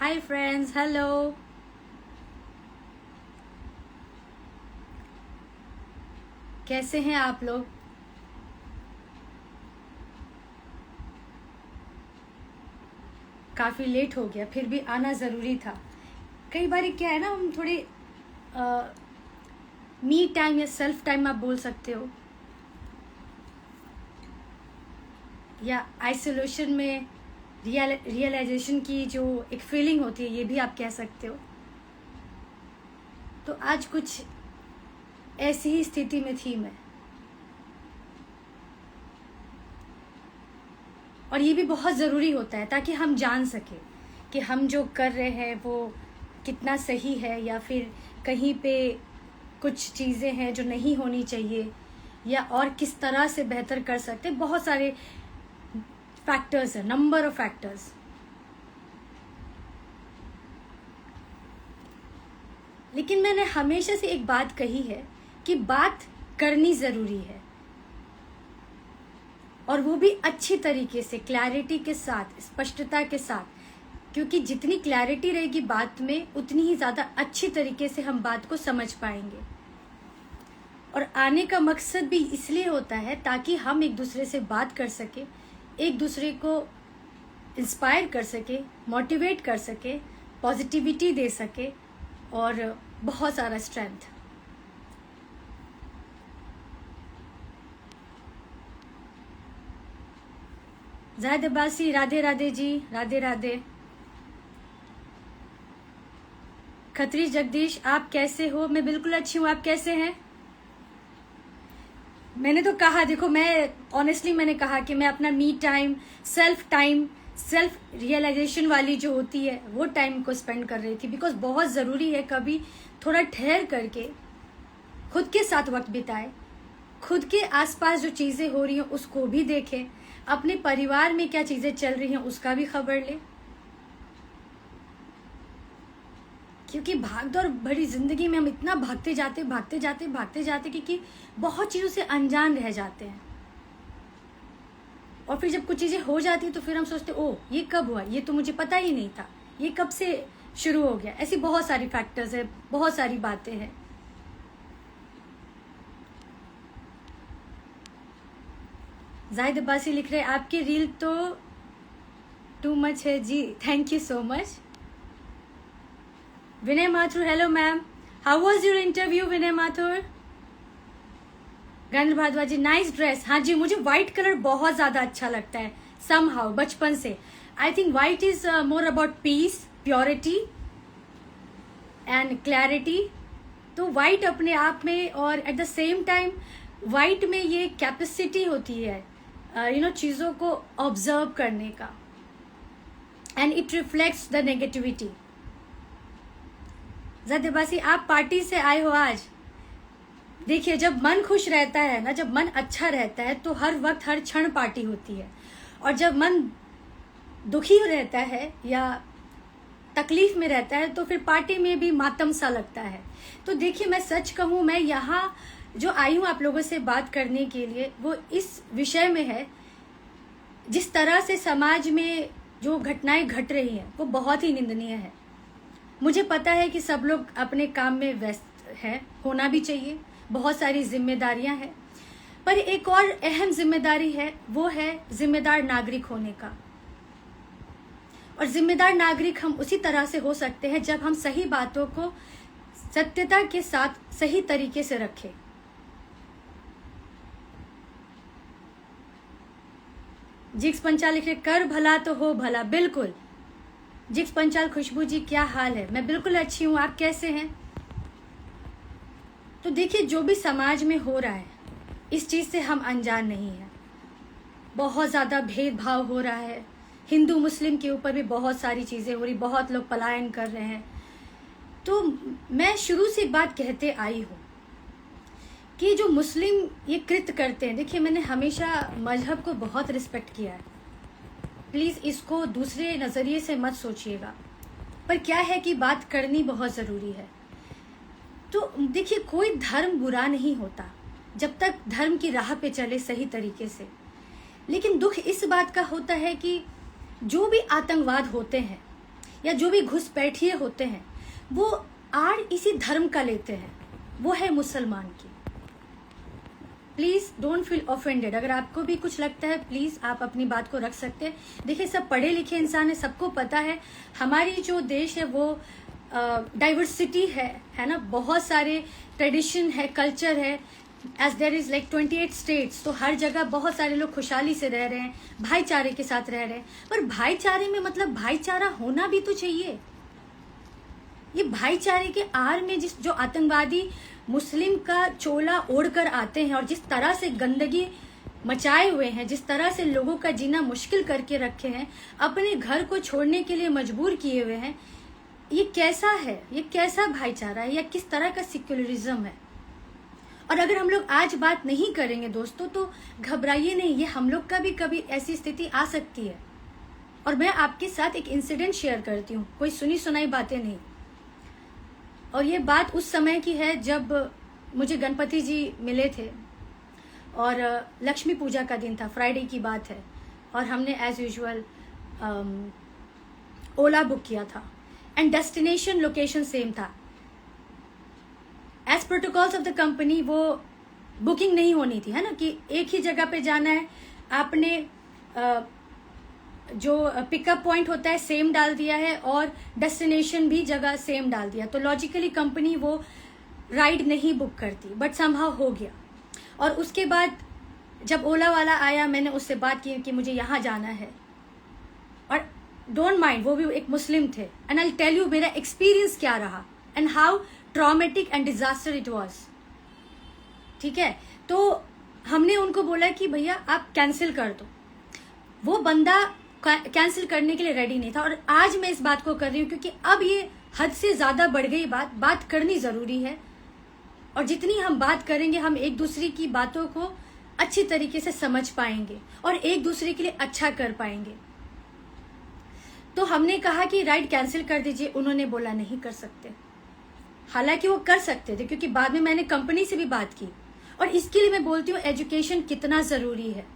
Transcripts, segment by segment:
Hi friends, hello. कैसे हैं आप लोग? काफ़ी लेट हो गया, फिर भी आना ज़रूरी था। कई बार क्या है ना, हम थोड़े मी टाइम या सेल्फ टाइम आप बोल सकते हो, या आइसोलेशन में रियलाइजेशन की जो एक फीलिंग होती है, ये भी आप कह सकते हो। तो आज कुछ ऐसी ही स्थिति में थी मैं, और ये भी बहुत ज़रूरी होता है ताकि हम जान सकें कि हम जो कर रहे हैं वो कितना सही है, या फिर कहीं पे कुछ चीज़ें हैं जो नहीं होनी चाहिए, या और किस तरह से बेहतर कर सकते हैं। बहुत सारे फैक्टर्स हैं, नंबर ऑफ फैक्टर्स। लेकिन मैंने हमेशा से एक बात कही है कि बात करनी ज़रूरी है, और वो भी अच्छी तरीके से, क्लैरिटी के साथ, स्पष्टता के साथ। क्योंकि जितनी क्लैरिटी रहेगी बात में, उतनी ही ज़्यादा अच्छी तरीके से हम बात को समझ पाएंगे। और आने का मकसद भी इसलिए होता है ताकि हम एक दूसरे से बात कर सके, एक दूसरे को इंस्पायर कर सके, मोटिवेट कर सके, पॉजिटिविटी दे सके, और बहुत सारा स्ट्रेंथ। जाहिद अब्बासी, राधे राधे जी, राधे राधे। खत्री जगदीश, आप कैसे हो? मैं बिल्कुल अच्छी हूँ, आप कैसे हैं? मैंने तो कहा, देखो, मैं ऑनेस्टली मैंने कहा कि मैं अपना मी टाइम, सेल्फ रियलाइजेशन वाली जो होती है वो टाइम को स्पेंड कर रही थी। बिकॉज बहुत ज़रूरी है कभी थोड़ा ठहर करके खुद के साथ वक्त बिताए, खुद के आसपास जो चीज़ें हो रही हैं उसको भी देखें, अपने परिवार में क्या चीज़ें चल रही हैं उसका भी खबर लें। क्योंकि भागदौड़ भरी जिंदगी में हम इतना भागते जाते कि बहुत चीज़ों से अनजान रह जाते हैं। और फिर जब कुछ चीज़ें हो जाती हैं तो फिर हम सोचते, ओ ये कब हुआ, ये तो मुझे पता ही नहीं था, ये कब से शुरू हो गया। ऐसी बहुत सारी फैक्टर्स है, बहुत सारी बातें हैं। जाहिद अब्बासी लिख रहे हैं, आपकी रील तो टू मच है जी, thank you so much. Vinay Mathur, hello ma'am, how was your interview Vinay Mathur? Ganesh Bhardwaj ji, nice dress. हाँ जी, मुझे व्हाइट कलर बहुत ज़्यादा अच्छा लगता है समहाउ, बचपन से। I think white is more about piece, purity and clarity. तो व्हाइट अपने आप में, और at the same time white में ये कैपेसिटी होती है चीज़ों को ऑब्जर्व करने का, and it reflects the negativity. जदबासी, आप पार्टी से आए हो आज? देखिए, जब मन खुश रहता है ना, जब मन अच्छा रहता है तो हर वक्त हर क्षण पार्टी होती है। और जब मन दुखी रहता है या तकलीफ में रहता है तो फिर पार्टी में भी मातम सा लगता है। तो देखिए, मैं सच कहूँ, मैं यहाँ जो आई हूँ आप लोगों से बात करने के लिए, वो इस विषय में है। जिस तरह से समाज में जो घटनाएं घट रही हैं वो बहुत ही निंदनीय है। मुझे पता है कि सब लोग अपने काम में व्यस्त हैं, होना भी चाहिए, बहुत सारी जिम्मेदारियां हैं, पर एक और अहम जिम्मेदारी है, वो है जिम्मेदार नागरिक होने का। और जिम्मेदार नागरिक हम उसी तरह से हो सकते हैं जब हम सही बातों को सत्यता के साथ सही तरीके से रखें। जिक्स पंचाल लिख रहे, कर भला तो हो भला। बिल्कुल जिक्स पंचाल। खुशबू जी, क्या हाल है? मैं बिल्कुल अच्छी हूँ, आप कैसे हैं? तो देखिए, जो भी समाज में हो रहा है इस चीज़ से हम अनजान नहीं हैं। बहुत ज़्यादा भेदभाव हो रहा है, हिंदू मुस्लिम के ऊपर भी बहुत सारी चीज़ें हो रही, बहुत लोग पलायन कर रहे हैं। तो मैं शुरू से एक बात कहते आई हूँ कि जो मुस्लिम ये कृत्य करते हैं, देखिए, मैंने हमेशा मजहब को बहुत रिस्पेक्ट किया है, प्लीज़ इसको दूसरे नज़रिए से मत सोचिएगा। पर क्या है कि बात करनी बहुत ज़रूरी है। तो देखिए, कोई धर्म बुरा नहीं होता जब तक धर्म की राह पे चले सही तरीके से। लेकिन दुख इस बात का होता है कि जो भी आतंकवाद होते हैं या जो भी घुसपैठिए होते हैं वो आड़ इसी धर्म का लेते हैं, वो है मुसलमान की। Please don't feel offended. अगर आपको भी कुछ लगता है प्लीज आप अपनी बात को रख सकते हैं। देखिए सब पढ़े लिखे इंसान है, सबको पता है हमारी जो देश है वो डाइवर्सिटी है ना, बहुत सारे ट्रेडिशन है, कल्चर है, as there is like 28 states, तो हर जगह बहुत सारे लोग खुशहाली से रह रहे हैं, भाईचारे के साथ रह रहे हैं। पर भाईचारे में मतलब भाईचारा होना भी तो चाहिए। ये भाईचारे के आड़ में जो आतंकवादी मुस्लिम का चोला ओढ़कर आते हैं और जिस तरह से गंदगी मचाए हुए हैं, जिस तरह से लोगों का जीना मुश्किल करके रखे हैं, अपने घर को छोड़ने के लिए मजबूर किए हुए हैं, ये कैसा है, ये कैसा भाईचारा है या किस तरह का सेक्युलरिज्म है। और अगर हम लोग आज बात नहीं करेंगे दोस्तों तो घबराइए नहीं, ये हम लोग का भी कभी ऐसी स्थिति आ सकती है। और मैं आपके साथ एक इंसिडेंट शेयर करती हूँ, कोई सुनी सुनाई बातें नहीं। और ये बात उस समय की है जब मुझे गणपति जी मिले थे और लक्ष्मी पूजा का दिन था, फ्राइडे की बात है, और हमने एज यूजुअल ओला बुक किया था एंड डेस्टिनेशन लोकेशन सेम था। As protocols of the company वो बुकिंग नहीं होनी थी, है ना, कि एक ही जगह पे जाना है, आपने जो पिकअप पॉइंट होता है सेम डाल दिया है और डेस्टिनेशन भी जगह सेम डाल दिया, तो लॉजिकली कंपनी वो राइड नहीं बुक करती, बट समहाउ हो गया। और उसके बाद जब ओला वाला आया मैंने उससे बात की कि मुझे यहाँ जाना है, और डोंट माइंड वो भी एक मुस्लिम थे, एंड आई टेल यू मेरा एक्सपीरियंस क्या रहा and how traumatic and disaster it was. ठीक है, तो हमने उनको बोला कि भैया आप कैंसिल कर दो। वो बंदा कैंसिल करने के लिए रेडी नहीं था, और आज मैं इस बात को कर रही हूँ क्योंकि अब ये हद से ज्यादा बढ़ गई बात करनी जरूरी है। और जितनी हम बात करेंगे हम एक दूसरे की बातों को अच्छी तरीके से समझ पाएंगे और एक दूसरे के लिए अच्छा कर पाएंगे। तो हमने कहा कि राइड कैंसिल कर दीजिए, उन्होंने बोला नहीं कर सकते। हालांकि वो कर सकते थे क्योंकि बाद में मैंने कंपनी से भी बात की। और इसके लिए मैं बोलती हूँ एजुकेशन कितना जरूरी है।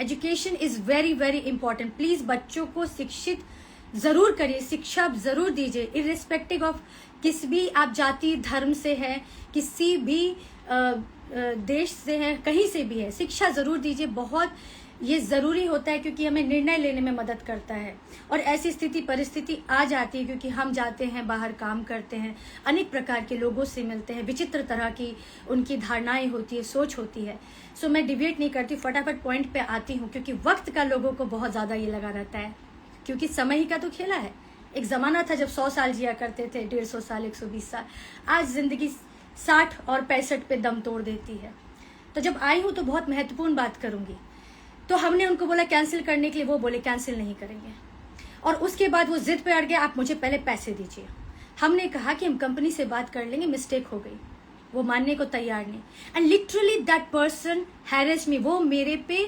Education is very very important. Please बच्चों को शिक्षित जरूर करिए, शिक्षा जरूर दीजिए, इर्रिस्पेक्टिव ऑफ किस भी आप जाति धर्म से है, किसी भी देश से है, कहीं से भी है, शिक्षा जरूर दीजिए। बहुत ये जरूरी होता है क्योंकि हमें निर्णय लेने में मदद करता है। और ऐसी स्थिति परिस्थिति आ जाती है क्योंकि हम जाते हैं बाहर, काम करते हैं, अनेक प्रकार के लोगों से मिलते हैं, विचित्र तरह की उनकी धारणाएं होती है, सोच होती है। सो मैं डिबेट नहीं करती, फटाफट पॉइंट पे आती हूँ क्योंकि वक्त का लोगों को बहुत ज्यादा ये लगा रहता है, क्योंकि समय ही का तो खेला है। एक जमाना था जब 100 साल जिया करते थे, 150 साल, 120 साल। आज जिंदगी 60 और 65 पे दम तोड़ देती है। तो जब आई हूँ तो बहुत महत्वपूर्ण बात करूंगी। तो हमने उनको बोला कैंसिल करने के लिए, वो बोले कैंसिल नहीं करेंगे। और उसके बाद वो जिद पे अड़ गए, आप मुझे पहले पैसे दीजिए। हमने कहा कि हम कंपनी से बात कर लेंगे, मिस्टेक हो गई। वो मानने को तैयार नहीं। And literally that person harass me, वो मेरे पे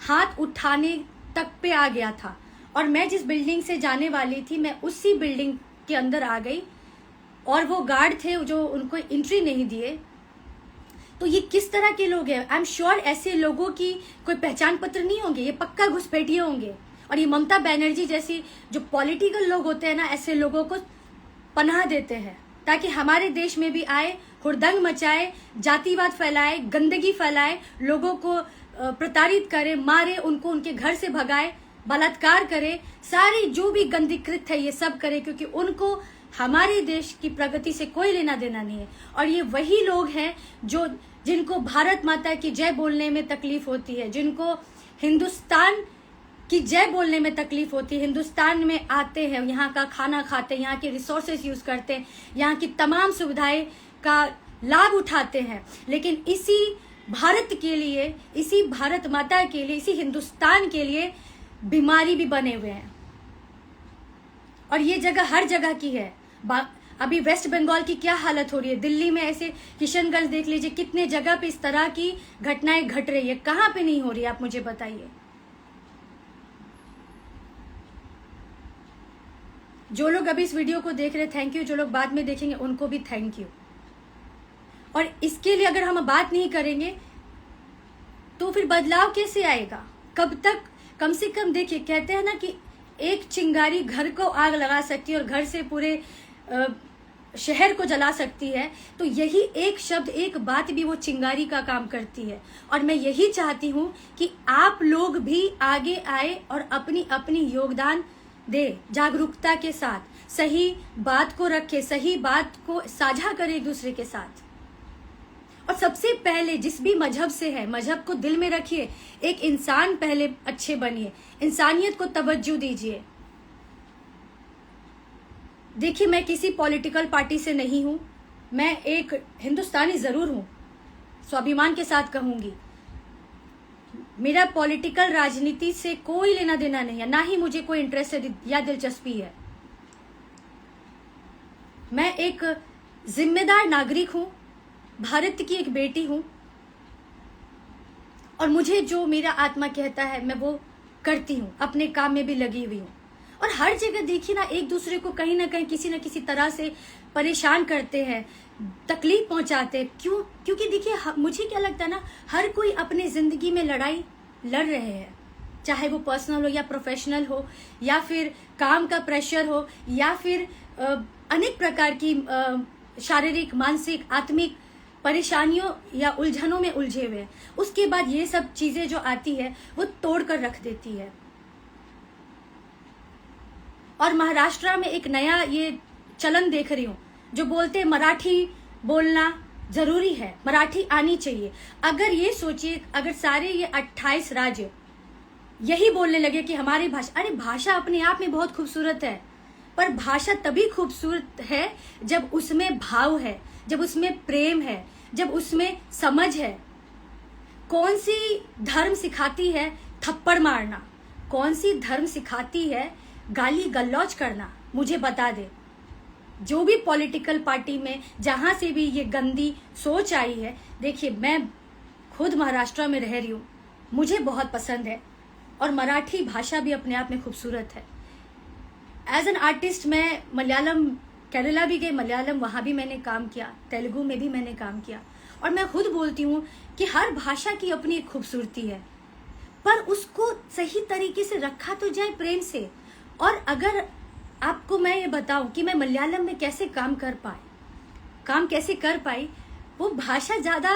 हाथ उठाने तक पे आ गया था। और मैं जिस बिल्डिंग से जाने वाली थी मैं उसी बिल्डिंग के अंदर आ गई और वो गार्ड थे जो उनको एंट्री नहीं दिए। तो ये किस तरह के लोग हैं? आई एम श्योर ऐसे लोगों की कोई पहचान पत्र नहीं होंगे, ये पक्का घुसपैठिए होंगे। और ये ममता बनर्जी जैसी जो पॉलिटिकल लोग होते हैं ना, ऐसे लोगों को पनाह देते हैं ताकि हमारे देश में भी आए, हुड़दंग मचाए, जातिवाद फैलाए, गंदगी फैलाए, लोगों को प्रताड़ित करे, मारे, उनको उनके घर से भगाए, बलात्कार करे, सारी जो भी गंदी कृत्य है ये सब करे, क्योंकि उनको हमारे देश की प्रगति से कोई लेना देना नहीं है। और ये वही लोग हैं जिनको भारत माता की जय बोलने में तकलीफ होती है, जिनको हिंदुस्तान की जय बोलने में तकलीफ होती है। हिंदुस्तान में आते हैं, यहाँ का खाना खाते हैं, यहाँ के रिसोर्सेज यूज करते हैं, यहाँ की तमाम सुविधाएं का लाभ उठाते हैं, लेकिन इसी भारत के लिए, इसी भारत माता के लिए, इसी हिंदुस्तान के लिए बीमारी भी बने हुए हैं। और ये जगह हर जगह की है। अभी वेस्ट बंगाल की क्या हालत हो रही है, दिल्ली में ऐसे, किशनगंज देख लीजिए, कितने जगह पे इस तरह की घटनाएं घट रही है। कहां पे नहीं हो रही है, आप मुझे बताइए। जो लोग अभी इस वीडियो को देख रहे हैं थैंक यू, जो लोग बाद में देखेंगे उनको भी थैंक यू। और इसके लिए अगर हम बात नहीं करेंगे तो फिर बदलाव कैसे आएगा, कब तक? कम से कम देखिए, कहते हैं ना कि एक चिंगारी घर को आग लगा सकती है और घर से पूरे शहर को जला सकती है, तो यही एक शब्द, एक बात भी वो चिंगारी का काम करती है। और मैं यही चाहती हूँ कि आप लोग भी आगे आए और अपनी अपनी योगदान दे, जागरूकता के साथ सही बात को रखे, सही बात को साझा करे एक दूसरे के साथ। और सबसे पहले जिस भी मजहब से है, मजहब को दिल में रखिए, एक इंसान पहले अच्छे बनिए, इंसानियत को तवज्जो दीजिए। देखिए, मैं किसी पॉलिटिकल पार्टी से नहीं हूं, मैं एक हिंदुस्तानी जरूर हूं, स्वाभिमान के साथ कहूंगी। मेरा पॉलिटिकल राजनीति से कोई लेना देना नहीं है, ना ही मुझे कोई इंटरेस्ट या दिलचस्पी है। मैं एक जिम्मेदार नागरिक हूं, भारत की एक बेटी हूं, और मुझे जो मेरा आत्मा कहता है मैं वो करती हूं, अपने काम में भी लगी हुई हूं। और हर जगह देखिए ना, एक दूसरे को कहीं ना कहीं किसी न किसी तरह से परेशान करते हैं, तकलीफ पहुंचाते हैं। क्यों? क्योंकि देखिए, मुझे क्या लगता है ना, हर कोई अपने जिंदगी में लड़ाई लड़ रहे हैं, चाहे वो पर्सनल हो या प्रोफेशनल हो, या फिर काम का प्रेशर हो, या फिर अनेक प्रकार की शारीरिक, मानसिक, आत्मिक परेशानियों या उलझनों में उलझे हुए हैं। उसके बाद ये सब चीजें जो आती है वो तोड़ कर रख देती है। और महाराष्ट्र में एक नया ये चलन देख रही हूँ, जो बोलते हैं मराठी बोलना जरूरी है, मराठी आनी चाहिए। अगर ये सोचिए, अगर सारे ये 28 राज्य यही बोलने लगे कि हमारी भाषा, अरे भाषा अपने आप में बहुत खूबसूरत है, पर भाषा तभी खूबसूरत है जब उसमें भाव है, जब उसमें प्रेम है, जब उसमें समझ है। कौन सी धर्म सिखाती है थप्पड़ मारना? कौन सी धर्म सिखाती है गाली गलौज करना? मुझे बता दे। जो भी पॉलिटिकल पार्टी में जहां से भी ये गंदी सोच आई है, देखिए, मैं खुद महाराष्ट्र में रह रही हूँ, मुझे बहुत पसंद है, और मराठी भाषा भी अपने आप में खूबसूरत है। एज एन आर्टिस्ट मैं मलयालम, केरला भी गई, मलयालम वहां भी मैंने काम किया, तेलुगु में भी मैंने काम किया, और मैं खुद बोलती हूँ कि हर भाषा की अपनी एक खूबसूरती है, पर उसको सही तरीके से रखा तो जाए, प्रेम से। और अगर आपको मैं ये बताऊं कि मैं मलयालम में कैसे काम कैसे कर पाई, वो भाषा ज्यादा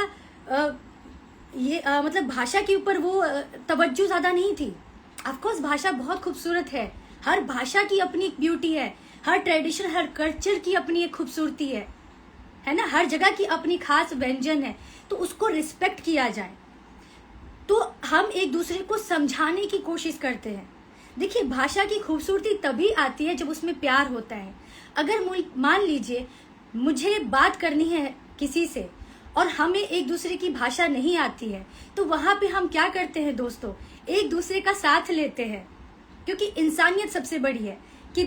मतलब भाषा के ऊपर वो तवज्जो ज्यादा नहीं थी। ऑफकोर्स भाषा बहुत खूबसूरत है, हर भाषा की अपनी एक ब्यूटी है, हर ट्रेडिशन, हर कल्चर की अपनी एक खूबसूरती है ना, हर जगह की अपनी खास व्यंजन है, तो उसको रिस्पेक्ट किया जाए। तो हम एक दूसरे को समझाने की कोशिश करते हैं। देखिए, भाषा की खूबसूरती तभी आती है जब उसमें प्यार होता है। अगर मान लीजिए मुझे बात करनी है किसी से और हमें एक दूसरे की भाषा नहीं आती है, तो वहां पे हम क्या करते हैं दोस्तों, एक दूसरे का साथ लेते हैं, क्योंकि इंसानियत सबसे बड़ी है कि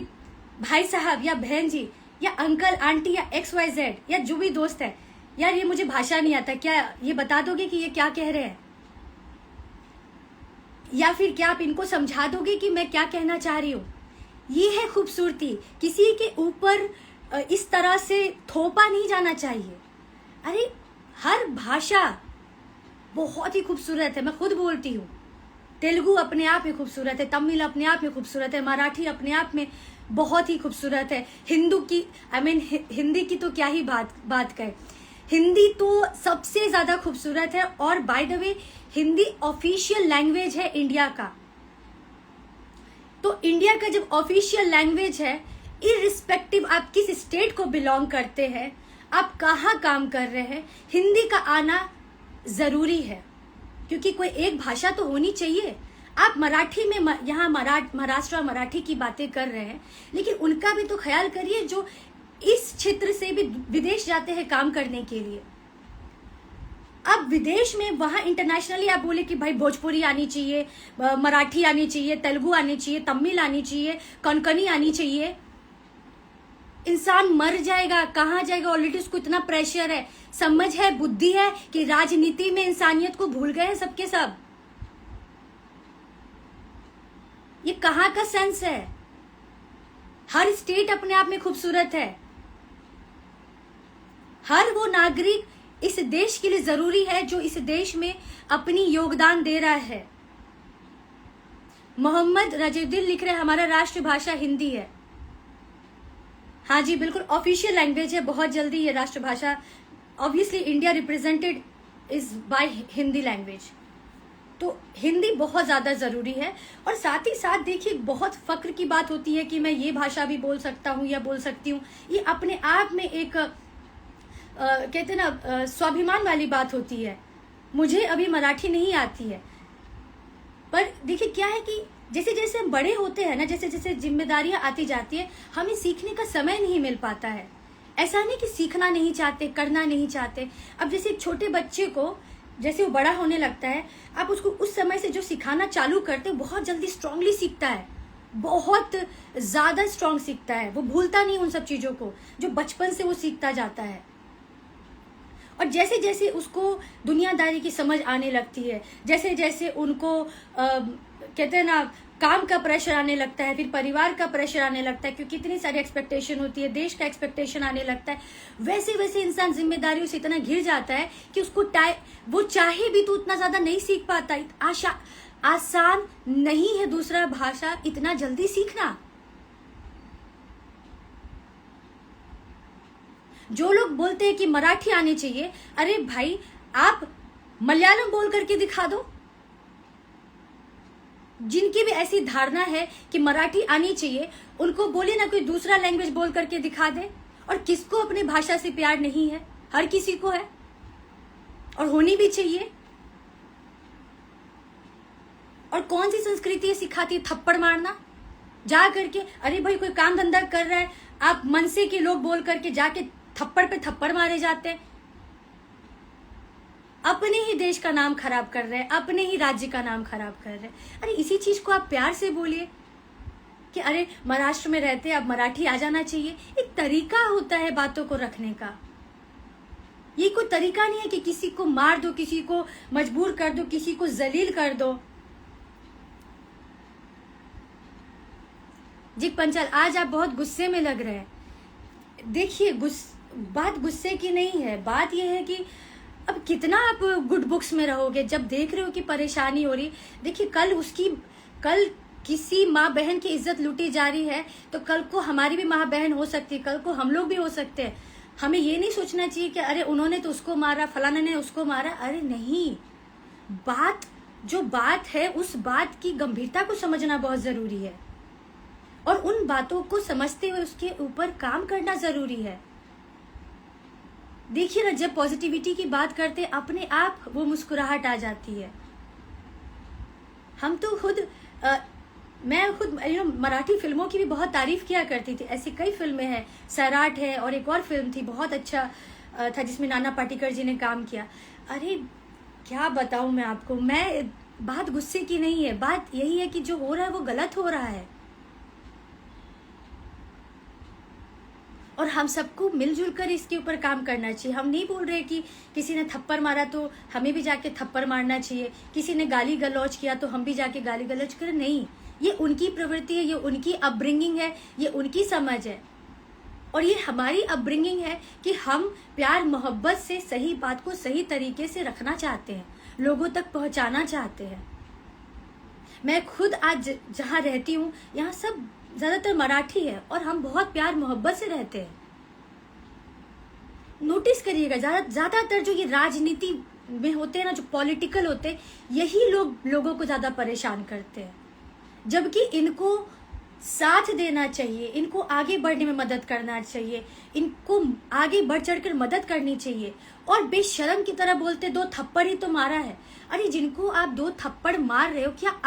भाई साहब या बहन जी या अंकल आंटी या XYZ या जो भी दोस्त है, यार ये मुझे भाषा नहीं आता, क्या ये बता दोगे कि ये क्या कह रहे हैं, या फिर क्या आप इनको समझा दोगे कि मैं क्या कहना चाह रही हूँ। ये है खूबसूरती, किसी के ऊपर इस तरह से थोपा नहीं जाना चाहिए। अरे हर भाषा बहुत ही खूबसूरत है, मैं खुद बोलती हूँ। तेलुगु अपने आप में खूबसूरत है, तमिल अपने आप में खूबसूरत है, मराठी अपने आप में बहुत ही खूबसूरत है, हिंदी की तो क्या ही बात करें, हिंदी तो सबसे ज्यादा खूबसूरत है। और by the way, Hindi official language है इंडिया का। तो इंडिया का जब ऑफिशियल लैंग्वेज है, इररिस्पेक्टिव आप किस स्टेट को बिलोंग करते हैं, आप कहाँ काम कर रहे हैं, हिंदी का आना जरूरी है, क्योंकि कोई एक भाषा तो होनी चाहिए। आप मराठी में यहाँ महाराष्ट्र मराठी की बातें कर रहे हैं, लेकिन उनका भी तो ख्याल करिए जो इस क्षेत्र से भी विदेश जाते हैं काम करने के लिए। अब विदेश में वहां इंटरनेशनली आप बोले कि भाई भोजपुरी आनी चाहिए, मराठी आनी चाहिए, तेलुगु आनी चाहिए, तमिल आनी चाहिए, कोंकणी आनी चाहिए, इंसान मर जाएगा, कहाँ जाएगा। ऑलरेडी उसको इतना प्रेशर है, समझ है, बुद्धि है कि राजनीति में इंसानियत को भूल गए हैं सबके सब। ये कहाँ का सेंस है? हर स्टेट अपने आप में खूबसूरत है, हर वो नागरिक इस देश के लिए जरूरी है जो इस देश में अपनी योगदान दे रहा है। मोहम्मद रजीउद्दीन लिख रहे हैं हमारा राष्ट्रभाषा हिंदी है। हाँ जी बिल्कुल, ऑफिशियल लैंग्वेज है, बहुत जल्दी ये राष्ट्रभाषा। Obviously India represented is by Hindi language, तो हिंदी बहुत ज़्यादा ज़रूरी है। और साथ ही साथ देखिए, बहुत फक्र की बात होती है कि मैं ये भाषा भी बोल सकता हूँ या बोल सकती हूँ। ये अपने आप में एक कहते हैं ना स्वाभिमान वाली बात होती है। मुझे अभी मराठी नहीं आती है, पर देखिए क्या है कि जैसे जैसे हम बड़े होते हैं ना, जैसे जैसे जिम्मेदारियां आती जाती है, हमें सीखने का समय नहीं मिल पाता है। ऐसा नहीं कि सीखना नहीं चाहते, करना नहीं चाहते। अब जैसे एक छोटे बच्चे को जैसे वो बड़ा होने लगता है, आप उसको उस समय से जो सिखाना चालू करते हैं, बहुत जल्दी स्ट्रांगली सीखता है, बहुत ज्यादा स्ट्रांग सीखता है। वो भूलता नहीं उन सब चीजों को जो बचपन से वो सीखता जाता है। और जैसे जैसे उसको दुनियादारी की समझ आने लगती है, जैसे जैसे उनको कहते हैं ना काम का प्रेशर आने लगता है, फिर परिवार का प्रेशर आने लगता है, क्योंकि कितनी सारी एक्सपेक्टेशन होती है, देश का एक्सपेक्टेशन आने लगता है, वैसे वैसे इंसान जिम्मेदारियों से इतना घिर जाता है कि उसको वो चाहे भी तो उतना ज्यादा नहीं सीख पाता। आसान नहीं है दूसरा भाषा इतना जल्दी सीखना। जो लोग बोलते हैं कि मराठी आनी चाहिए, अरे भाई आप मलयालम बोल करके दिखा दो। जिनकी भी ऐसी धारणा है कि मराठी आनी चाहिए, उनको बोले ना कोई दूसरा लैंग्वेज बोल करके दिखा दे। और किसको अपनी भाषा से प्यार नहीं है? हर किसी को है, और होनी भी चाहिए। और कौन सी संस्कृति सिखाती है थप्पड़ मारना जा करके? अरे भाई कोई काम धंधा कर रहा है, आप मनसे के लोग बोल करके जाके थप्पड़ पे थप्पड़ मारे जाते हैं। अपने ही देश का नाम खराब कर रहे हैं, अपने ही राज्य का नाम खराब कर रहे हैं। अरे इसी चीज को आप प्यार से बोलिए कि अरे महाराष्ट्र में रहते हैं, अब मराठी आ जाना चाहिए। एक तरीका होता है बातों को रखने का। ये कोई तरीका नहीं है कि किसी को मार दो, किसी को मजबूर कर दो, किसी को जलील कर दो। जी पंचाल, आज आप बहुत गुस्से में लग रहे हैं। देखिए बात गुस्से की नहीं है, बात यह है कि अब कितना आप गुड बुक्स में रहोगे जब देख रहे हो कि परेशानी हो रही। देखिए कल किसी माँ बहन की इज्जत लूटी जा रही है, तो कल को हमारी भी माँ बहन हो सकती है, कल को हम लोग भी हो सकते हैं। हमें ये नहीं सोचना चाहिए कि अरे उन्होंने तो उसको मारा, फलाना ने उसको मारा। अरे नहीं, जो बात है उस बात की गंभीरता को समझना बहुत जरूरी है, और उन बातों को समझते हुए उसके ऊपर काम करना जरूरी है। देखिए ना, जब पॉजिटिविटी की बात करते अपने आप वो मुस्कुराहट आ जाती है। हम तो मैं खुद मराठी फिल्मों की भी बहुत तारीफ किया करती थी। ऐसी कई फिल्में हैं, सैराट है और एक और फिल्म थी बहुत अच्छा था जिसमें नाना पाटेकर जी ने काम किया। अरे क्या बताऊं मैं आपको, बात गुस्से की नहीं है, बात यही है कि जो हो रहा है वो गलत हो रहा है, और हम सबको मिलजुल कर इसके ऊपर काम करना चाहिए। हम नहीं बोल रहे कि किसी ने थप्पड़ मारा तो हमें भी जाके थप्पड़ मारना चाहिए, किसी ने गाली गलौज किया तो हम भी जाके गाली गलौज करें। नहीं, ये उनकी प्रवृत्ति है, ये उनकी अपब्रिंगिंग है, ये उनकी समझ है, और ये हमारी अपब्रिंगिंग है कि हम प्यार मोहब्बत से सही बात को सही तरीके से रखना चाहते हैं, लोगों तक पहुंचाना चाहते हैं। मैं खुद आज जहाँ रहती हूँ, यहाँ सब ज्यादातर मराठी है और हम बहुत प्यार मोहब्बत से रहते हैं। नोटिस करिएगा, ज्यादातर जो ये राजनीति में होते हैं ना, जो पॉलिटिकल होते हैं, यही लोगों को ज्यादा परेशान करते हैं, जबकि इनको साथ देना चाहिए, इनको आगे बढ़ने में मदद करना चाहिए, इनको आगे बढ़ चढ़कर मदद करनी चाहिए। और बेशर्म की तरह बोलते 2 थप्पड़ ही तो मारा है। अरे जिनको आप 2 थप्पड़ मार रहे हो, क्या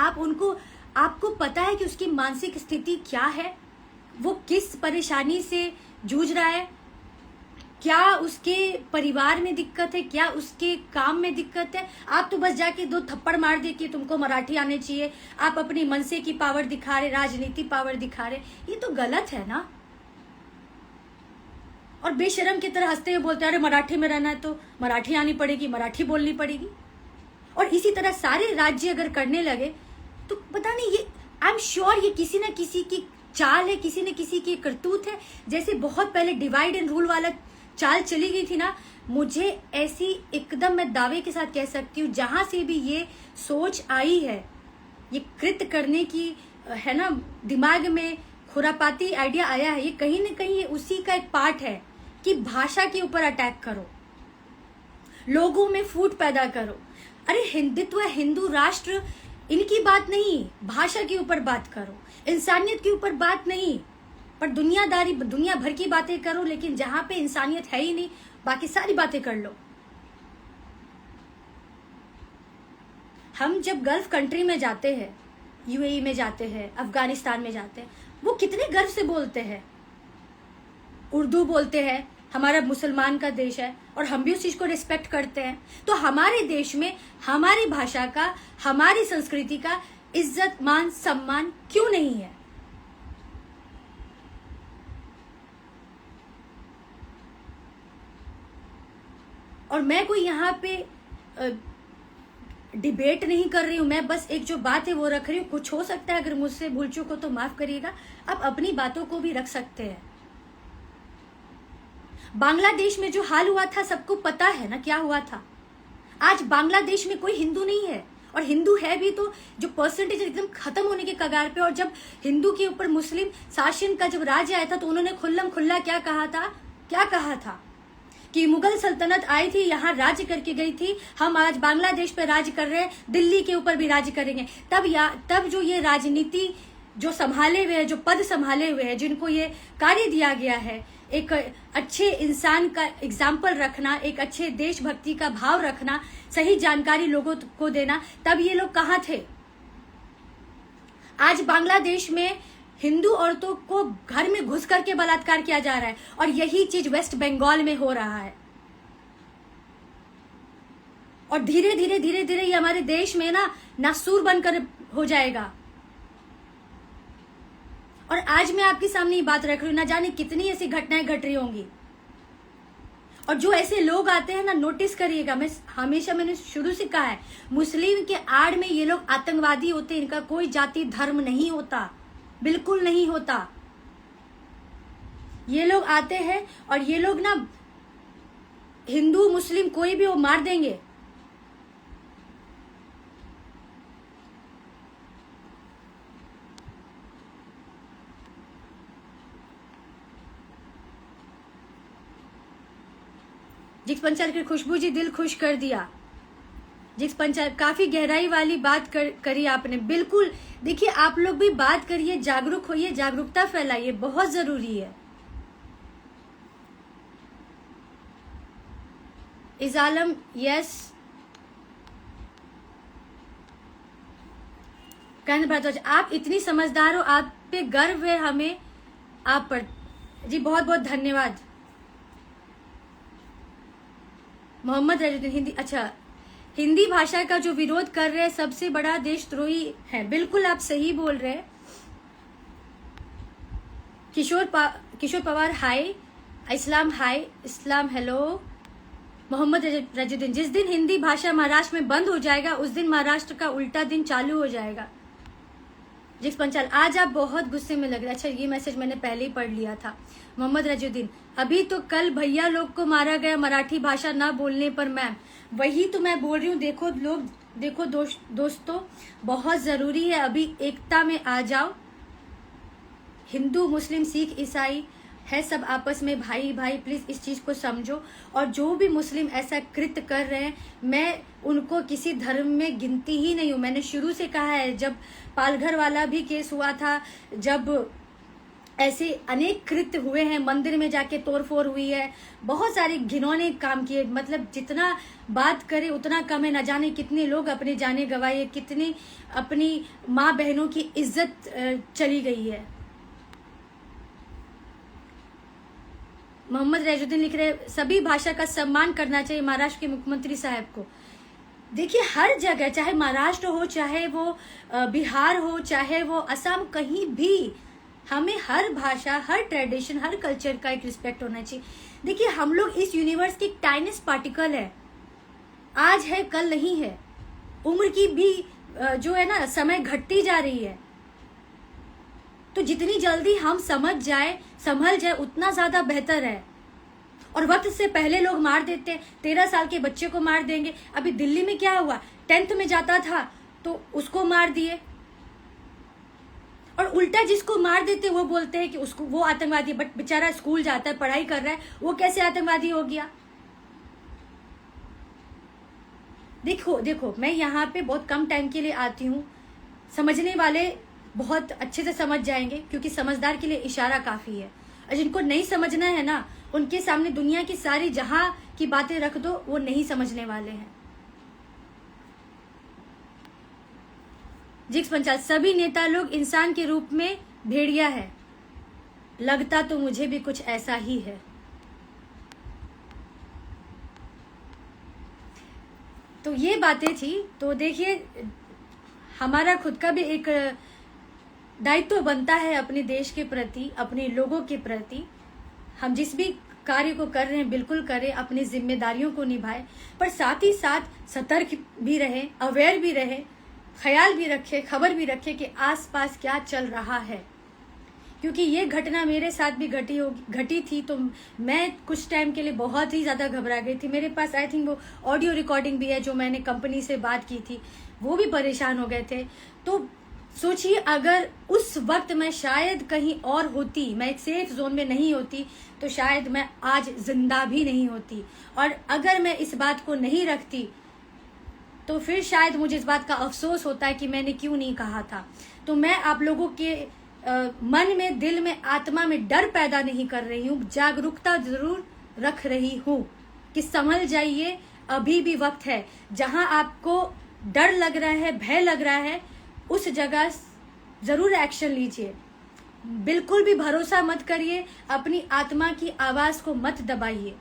आपको पता है कि उसकी मानसिक स्थिति क्या है, वो किस परेशानी से जूझ रहा है, क्या उसके परिवार में दिक्कत है, क्या उसके काम में दिक्कत है? आप तो बस जाके 2 थप्पड़ मार दे कि तुमको मराठी आने चाहिए, आप अपनी मनसे की पावर दिखा रहे, राजनीति पावर दिखा रहे। ये तो गलत है ना। और बेशर्म की तरह हंसते हुए बोलते हैं अरे मराठी में रहना है तो मराठी आनी पड़ेगी, मराठी बोलनी पड़ेगी। और इसी तरह सारे राज्य अगर करने लगे तो पता नहीं, ये आई एम श्योर ये किसी न किसी की चाल है, किसी न किसी की करतूत है। जैसे बहुत पहले डिवाइड एंड रूल वाला चाल चली गई थी ना, मुझे ऐसी एकदम मैं दावे के साथ कह सकती हूँ, जहां से भी ये सोच आई है ये कृत्य करने की है ना दिमाग में खुरापाती आइडिया आया है, ये कहीं ना कहीं ये उसी का एक पार्ट है कि भाषा के ऊपर अटैक करो, लोगों में फूट पैदा करो। अरे हिंदुत्व, हिंदू राष्ट्र, इनकी बात नहीं, भाषा के ऊपर बात करो, इंसानियत के ऊपर बात नहीं, पर दुनियादारी दुनिया भर की बातें करो, लेकिन जहां पे इंसानियत है ही नहीं बाकी सारी बातें कर लो। हम जब गल्फ कंट्री में जाते हैं, यूएई में जाते हैं, अफगानिस्तान में जाते हैं, वो कितने गर्व से बोलते हैं, उर्दू बोलते हैं, हमारा मुसलमान का देश है और हम भी उस चीज को रिस्पेक्ट करते हैं। तो हमारे देश में हमारी भाषा का, हमारी संस्कृति का इज्जत, मान, सम्मान क्यों नहीं है? और मैं कोई यहाँ पे डिबेट नहीं कर रही हूं, मैं बस एक जो बात है वो रख रही हूँ। कुछ हो सकता है अगर मुझसे भूल चूक हो तो माफ करिएगा, आप अपनी बातों को भी रख सकते हैं। बांग्लादेश में जो हाल हुआ था सबको पता है ना क्या हुआ था। आज बांग्लादेश में कोई हिंदू नहीं है, और हिंदू है भी तो जो परसेंटेज एकदम खत्म होने के कगार पे। और जब हिंदू के ऊपर मुस्लिम शासन का जब राज आया था तो उन्होंने खुल्लम खुल्ला क्या कहा था कि मुगल सल्तनत आई थी, यहाँ राज्य करके गई थी, हम आज बांग्लादेश पे राज्य कर रहे हैं, दिल्ली के ऊपर भी राज्य करेंगे। तब जो ये राजनीति जो संभाले हुए है, जो पद संभाले हुए है, जिनको ये कार्य दिया गया है, एक अच्छे इंसान का एग्जाम्पल रखना, एक अच्छे देशभक्ति का भाव रखना, सही जानकारी लोगों को देना, तब ये लोग कहाँ थे? आज बांग्लादेश में हिंदू औरतों को घर में घुस करके बलात्कार किया जा रहा है, और यही चीज वेस्ट बंगाल में हो रहा है। और धीरे धीरे ये हमारे देश में ना नासूर बनकर हो जाएगा। और आज मैं आपके सामने ये बात रख रही हूं, ना जाने कितनी ऐसी घटनाएं घट रही होंगी। और जो ऐसे लोग आते हैं ना, नोटिस करिएगा, मैंने शुरू से कहा है, मुस्लिम के आड़ में ये लोग आतंकवादी होते हैं। इनका कोई जाति धर्म नहीं होता, बिल्कुल नहीं होता। ये लोग आते हैं और ये लोग ना हिंदू मुस्लिम कोई भी वो मार देंगे। जिक्स पंचाल की खुशबू जी दिल खुश कर दिया। जिक्स पंचाल काफी गहराई वाली बात करी आपने। बिल्कुल, देखिए आप लोग भी बात करिए, जागरूक होइए, जागरूकता फैलाइए, बहुत जरूरी है। इस आलम, यस कहने भारद्वाज, आप इतनी समझदार हो, आप पे गर्व है हमें, आप पर जी बहुत बहुत धन्यवाद। मोहम्मद रजुद्दीन, हिंदी, अच्छा, हिंदी भाषा का जो विरोध कर रहे हैं सबसे बड़ा देशद्रोही है। बिल्कुल आप सही बोल रहे हैं। किशोर पवार हाय, इस्लाम हाय, इस्लाम हेलो। मोहम्मद रजुद्दीन, जिस दिन हिंदी भाषा महाराष्ट्र में बंद हो जाएगा उस दिन महाराष्ट्र का उल्टा दिन चालू हो जाएगा। जिक्स पंचाल, आज आप बहुत गुस्से में लग रहे हैं। अच्छा, ये मैसेज मैंने पहले ही पढ़ लिया था। मोहम्मद रजुद्दीन, अभी तो कल भैया लोग को मारा गया मराठी भाषा ना बोलने पर। मैम वही तो मैं बोल रही हूँ। देखो लोग, देखो दोस्तों, बहुत जरूरी है अभी एकता में आ जाओ। हिंदू मुस्लिम सिख ईसाई है सब आपस में भाई भाई, प्लीज इस चीज को समझो। और जो भी मुस्लिम ऐसा कृत्य कर रहे हैं, मैं उनको किसी धर्म में गिनती ही नहीं हूँ। मैंने शुरू से कहा है, जब पालघर वाला भी केस हुआ था, जब ऐसे अनेक कृत्य हुए हैं, मंदिर में जाके तोड़फोड़ हुई है, बहुत सारे घिनौने काम किए, मतलब जितना बात करे उतना कम है। न जाने कितने लोग अपने जाने गंवाए, कितनी अपनी माँ बहनों की इज्जत चली गई है। मोहम्मद रजुद्दीन लिख रहे, सभी भाषा का सम्मान करना चाहिए महाराष्ट्र के मुख्यमंत्री साहब को। देखिए हर जगह, चाहे महाराष्ट्र हो, चाहे वो बिहार हो, चाहे वो असम, कहीं भी हमें हर भाषा, हर ट्रेडिशन, हर कल्चर का एक रिस्पेक्ट होना चाहिए। देखिए हम लोग इस यूनिवर्स की टाइनेस्ट पार्टिकल है, आज है कल नहीं है। उम्र की भी जो है ना समय घटती जा रही है, तो जितनी जल्दी हम समझ जाए, संभल जाए, उतना ज्यादा बेहतर है। और वक्त से पहले लोग मार देते, 13 साल के बच्चे को मार देंगे। अभी दिल्ली में क्या हुआ, 10th में जाता था तो उसको मार दिए, और उल्टा जिसको मार देते वो बोलते हैं कि उसको वो आतंकवादी है, बट बेचारा स्कूल जाता है, पढ़ाई कर रहा है, वो कैसे आतंकवादी हो गया? देखो देखो, मैं यहाँ पे बहुत कम टाइम के लिए आती हूँ, समझने वाले बहुत अच्छे से समझ जाएंगे, क्योंकि समझदार के लिए इशारा काफी है, और जिनको नहीं समझना है ना, उनके सामने दुनिया की सारी जहां की बातें रख दो, वो नहीं समझने वाले हैं। जिक्स पंचाल, सभी नेता लोग इंसान के रूप में भेड़िया है, लगता तो मुझे भी कुछ ऐसा ही है। तो ये बातें थी। तो देखिए, हमारा खुद का भी एक दायित्व बनता है अपने देश के प्रति, अपने लोगों के प्रति। हम जिस भी कार्य को कर रहे हैं बिल्कुल करें, अपनी जिम्मेदारियों को निभाएं, पर साथ ही साथ सतर्क भी रहें, अवेयर भी रहें, ख्याल भी रखें, खबर भी रखें कि आसपास क्या चल रहा है। क्योंकि ये घटना मेरे साथ भी घटी थी, तो मैं कुछ टाइम के लिए बहुत ही ज़्यादा घबरा गई थी। मेरे पास आई थिंक वो ऑडियो रिकॉर्डिंग भी है जो मैंने कंपनी से बात की थी, वो भी परेशान हो गए थे। तो सोचिए, अगर उस वक्त मैं शायद कहीं और होती, मैं एक सेफ जोन में नहीं होती, तो शायद मैं आज जिंदा भी नहीं होती। और अगर मैं इस बात को नहीं रखती तो फिर शायद मुझे इस बात का अफसोस होता है कि मैंने क्यों नहीं कहा था। तो मैं आप लोगों के मन में, दिल में, आत्मा में डर पैदा नहीं कर रही हूँ, जागरूकता जरूर रख रही हूँ कि संभल जाइए, अभी भी वक्त है। जहां आपको डर लग रहा है, भय लग रहा है, उस जगह जरूर एक्शन लीजिए। बिल्कुल भी भरोसा मत करिए, अपनी आत्मा की आवाज को मत दबाइए।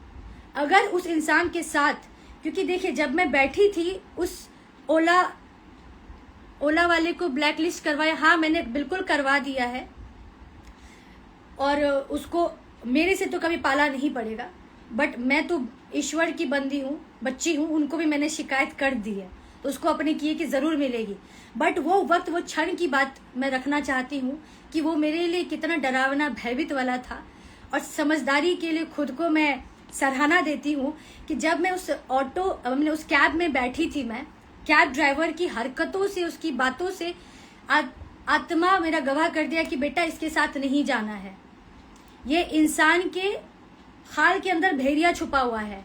अगर उस इंसान के साथ, क्योंकि देखिए, जब मैं बैठी थी उस ओला वाले को ब्लैक लिस्ट करवाया, हाँ मैंने बिल्कुल करवा दिया है, और उसको मेरे से तो कभी पाला नहीं पड़ेगा, बट मैं तो ईश्वर की बंदी हूँ, बच्ची हूँ, उनको भी मैंने शिकायत कर दी है, तो उसको अपने किए की जरूर मिलेगी। बट वो वक्त, वो क्षण की बात मैं रखना चाहती हूँ कि वो मेरे लिए कितना डरावना, भयभीत वाला था। और समझदारी के लिए खुद को मैं सराहना देती हूँ कि जब मैं उस कैब में बैठी थी, मैं कैब ड्राइवर की हरकतों से, उसकी बातों से आत्मा मेरा गवाह कर दिया कि बेटा इसके साथ नहीं जाना है। ये इंसान के खाल के अंदर भेड़िया छुपा हुआ है,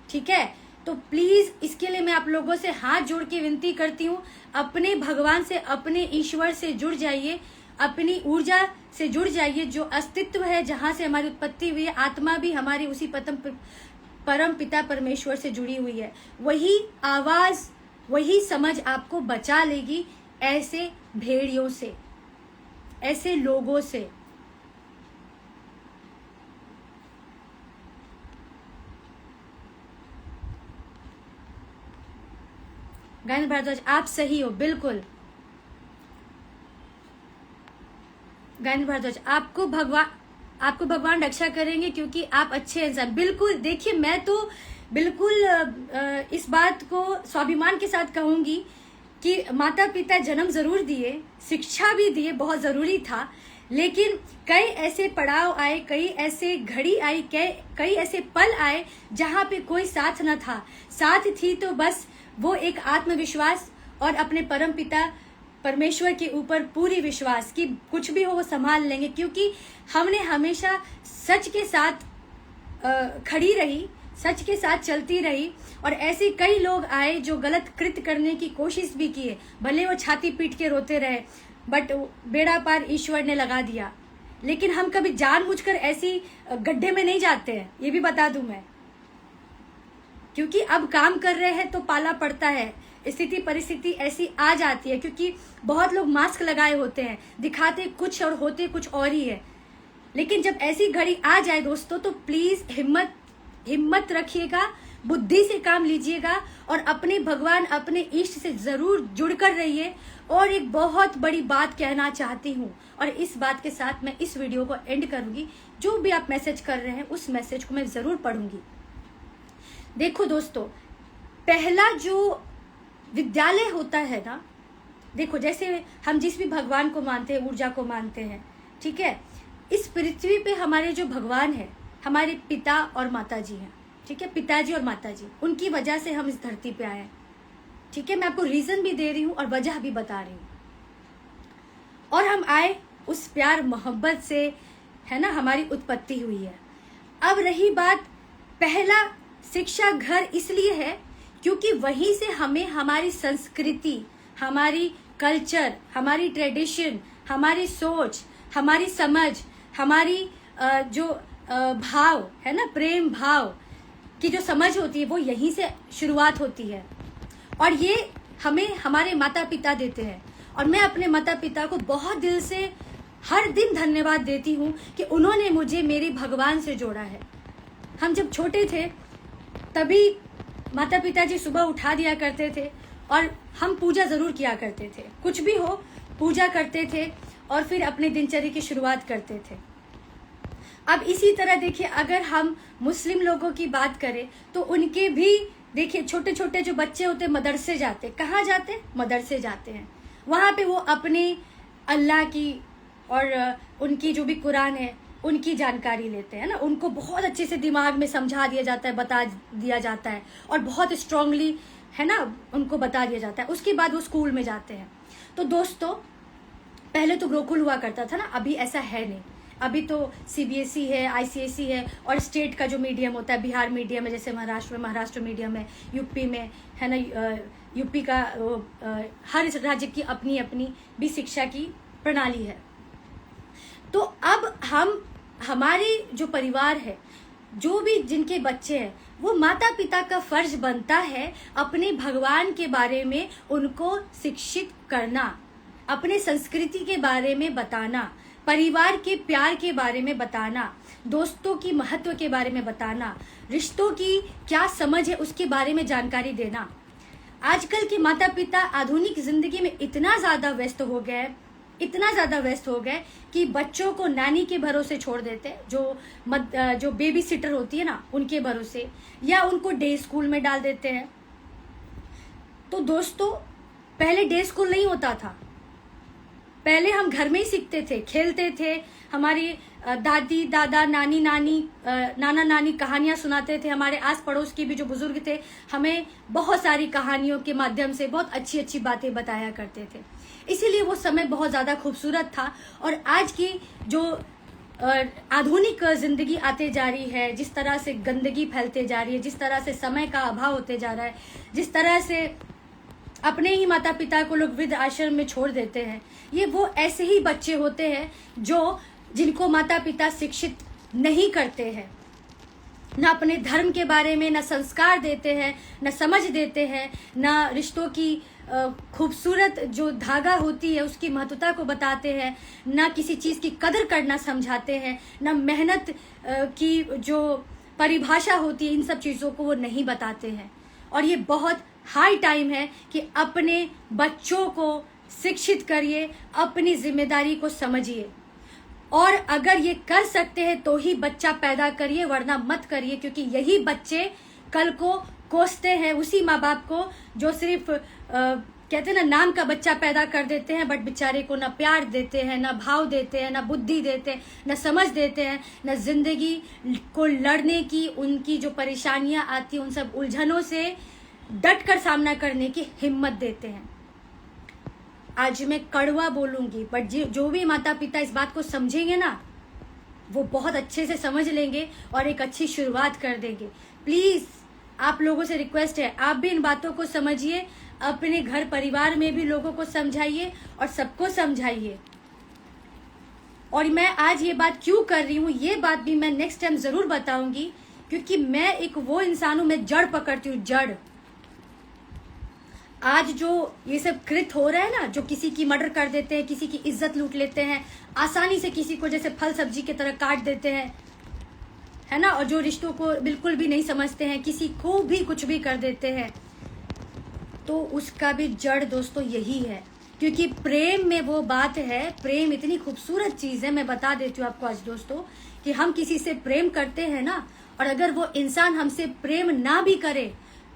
ठीक है? तो प्लीज इसके लिए मैं आप लोगों से हाथ जोड़ के विनती करती हूँ, अपने भगवान से, अपने ईश्वर से जुड़ जाइए, अपनी ऊर्जा से जुड़ जाइए। जो अस्तित्व है, जहां से हमारी उत्पत्ति हुई है, आत्मा भी हमारी उसी परम पिता परमेश्वर से जुड़ी हुई है। वही आवाज, वही समझ आपको बचा लेगी ऐसे भेड़ियों से, ऐसे लोगों से। गायन भारद्वाज, आप सही हो, बिल्कुल। गायन भारद्वाज, आपको भगवान रक्षा करेंगे क्योंकि आप अच्छे इंसान। बिल्कुल, देखिए मैं तो बिल्कुल इस बात को स्वाभिमान के साथ कहूंगी कि माता पिता जन्म जरूर दिए, शिक्षा भी दिए, बहुत जरूरी था, लेकिन कई ऐसे पड़ाव आए, कई ऐसे घड़ी आई, कई ऐसे पल आए जहां पे कोई साथ न था। साथ थी तो बस वो एक आत्मविश्वास और अपने परम पिता परमेश्वर के ऊपर पूरी विश्वास कि कुछ भी हो वो संभाल लेंगे, क्योंकि हमने हमेशा सच के साथ खड़ी रही, सच के साथ चलती रही। और ऐसे कई लोग आए जो गलत कृत्य करने की कोशिश भी किए, भले वो छाती पीट के रोते रहे, बट बेड़ा पार ईश्वर ने लगा दिया। लेकिन हम कभी जानबूझकर ऐसी गड्ढे में नहीं जाते हैं, ये भी बता दूं मैं, क्योंकि अब काम कर रहे हैं तो पाला पड़ता है, स्थिति परिस्थिति ऐसी आ जाती है, क्योंकि बहुत लोग मास्क लगाए होते हैं, दिखाते कुछ और होते कुछ और ही है। लेकिन जब ऐसी घड़ी आ जाए दोस्तों, तो प्लीज हिम्मत रखिएगा, बुद्धि से काम लीजिएगा और अपने भगवान, अपने इष्ट से जरूर जुड़कर रहिए। और एक बहुत बड़ी बात कहना चाहती हूँ, और इस बात के साथ मैं इस वीडियो को एंड करूंगी। जो भी आप मैसेज कर रहे हैं उस मैसेज को मैं जरूर पढ़ूंगी। देखो दोस्तों, पहला जो विद्यालय होता है ना, देखो जैसे हम जिस भी भगवान को मानते हैं, ऊर्जा को मानते हैं, ठीक है, इस पृथ्वी पे हमारे जो भगवान है, हमारे पिता और माता जी हैं, ठीक है, पिताजी और माता जी, उनकी वजह से हम इस धरती पे आए हैं, ठीक है। मैं आपको रीजन भी दे रही हूँ और वजह भी बता रही हूँ। और हम आए उस प्यार मोहब्बत से, है ना, हमारी उत्पत्ति हुई है। अब रही बात, पहला शिक्षा घर इसलिए है क्योंकि वहीं से हमें हमारी संस्कृति, हमारी कल्चर, हमारी ट्रेडिशन, हमारी सोच, हमारी समझ, हमारी जो भाव है ना, प्रेम भाव की जो समझ होती है वो यहीं से शुरुआत होती है। और ये हमें हमारे माता पिता देते हैं। और मैं अपने माता पिता को बहुत दिल से हर दिन धन्यवाद देती हूँ कि उन्होंने मुझे मेरे भगवान से जोड़ा है। हम जब छोटे थे तभी माता पिता जी सुबह उठा दिया करते थे और हम पूजा ज़रूर किया करते थे, कुछ भी हो पूजा करते थे और फिर अपने दिनचर्या की शुरुआत करते थे। अब इसी तरह देखिए, अगर हम मुस्लिम लोगों की बात करें तो उनके भी देखिए छोटे छोटे जो बच्चे होते मदरसे जाते, कहाँ जाते, मदरसे जाते हैं। वहाँ पे वो अपने अल्लाह की और उनकी जो भी कुरान है उनकी जानकारी लेते हैं ना, उनको बहुत अच्छे से दिमाग में समझा दिया जाता है, बता दिया जाता है और बहुत स्ट्रांगली, है ना, उनको बता दिया जाता है। उसके बाद वो स्कूल में जाते हैं। तो दोस्तों, पहले तो गुरुकुल हुआ करता था ना, अभी ऐसा है नहीं। अभी तो सीबीएसई है, आईसीएसई है और स्टेट का जो मीडियम होता है, बिहार मीडियम है, जैसे महाराष्ट्र मीडियम है, यूपी में है ना, यूपी का हर राज्य की अपनी अपनी भी शिक्षा की प्रणाली है। तो अब हमारे जो परिवार है, जो भी जिनके बच्चे हैं, वो माता पिता का फर्ज बनता है अपने भगवान के बारे में उनको शिक्षित करना, अपने संस्कृति के बारे में बताना, परिवार के प्यार के बारे में बताना, दोस्तों की महत्व के बारे में बताना, रिश्तों की क्या समझ है उसके बारे में जानकारी देना। आजकल के माता पिता आधुनिक जिंदगी में इतना ज़्यादा व्यस्त हो गए, इतना ज़्यादा व्यस्त हो गए कि बच्चों को नानी के भरोसे छोड़ देते हैं, जो बेबी सिटर होती है ना, उनके भरोसे, या उनको डे स्कूल में डाल देते हैं। तो दोस्तों, पहले डे स्कूल नहीं होता था, पहले हम घर में ही सीखते थे, खेलते थे। हमारी दादी दादा, नाना नानी कहानियां सुनाते थे। हमारे आस पड़ोस के भी जो बुजुर्ग थे हमें बहुत सारी कहानियों के माध्यम से बहुत अच्छी अच्छी बातें बताया करते थे। इसीलिए वो समय बहुत ज़्यादा खूबसूरत था। और आज की जो आधुनिक जिंदगी आते जा रही है, जिस तरह से गंदगी फैलते जा रही है, जिस तरह से समय का अभाव होते जा रहा है, जिस तरह से अपने ही माता पिता को लोग वृद्ध आश्रम में छोड़ देते हैं, ये वो ऐसे ही बच्चे होते हैं जिनको माता पिता शिक्षित नहीं करते हैं, ना अपने धर्म के बारे में ना संस्कार देते हैं, ना समझ देते हैं, ना रिश्तों की खूबसूरत जो धागा होती है उसकी महत्वता को बताते हैं, ना किसी चीज़ की कदर करना समझाते हैं, ना मेहनत की जो परिभाषा होती है, इन सब चीज़ों को वो नहीं बताते हैं। और ये बहुत हाई टाइम है कि अपने बच्चों को शिक्षित करिए, अपनी जिम्मेदारी को समझिए, और अगर ये कर सकते हैं तो ही बच्चा पैदा करिए, वरना मत करिए, क्योंकि यही बच्चे कल को कोसते हैं उसी माँ बाप को जो सिर्फ कहते हैं ना, नाम का बच्चा पैदा कर देते हैं, बट बेचारे को ना प्यार देते हैं, ना भाव देते हैं, ना बुद्धि देते हैं, ना समझ देते हैं, ना जिंदगी को लड़ने की, उनकी जो परेशानियां आती हैं उन सब उलझनों से डट कर सामना करने की हिम्मत देते हैं। आज मैं कड़वा बोलूंगी, बट जो भी माता पिता इस बात को समझेंगे ना, वो बहुत अच्छे से समझ लेंगे और एक अच्छी शुरुआत कर देंगे। प्लीज आप लोगों से रिक्वेस्ट है, आप भी इन बातों को समझिए, अपने घर परिवार में भी लोगों को समझाइए और सबको समझाइए। और मैं आज ये बात क्यों कर रही हूँ, ये बात भी मैं नेक्स्ट टाइम जरूर बताऊंगी, क्योंकि मैं एक वो इंसान हूं, मैं जड़ पकड़ती हूँ, जड़। आज जो ये सब कृत हो रहा है ना, जो किसी की मर्डर कर देते हैं, किसी की इज्जत लूट लेते हैं, आसानी से किसी को जैसे फल सब्जी की तरह काट देते हैं, है ना, और जो रिश्तों को बिल्कुल भी नहीं समझते हैं, किसी को भी कुछ भी कर देते हैं, तो उसका भी जड़ दोस्तों यही है। क्योंकि प्रेम में वो बात है, प्रेम इतनी खूबसूरत चीज है, मैं बता देती हूँ आपको आज दोस्तों, कि हम किसी से प्रेम करते हैं ना, और अगर वो इंसान हमसे प्रेम ना भी करे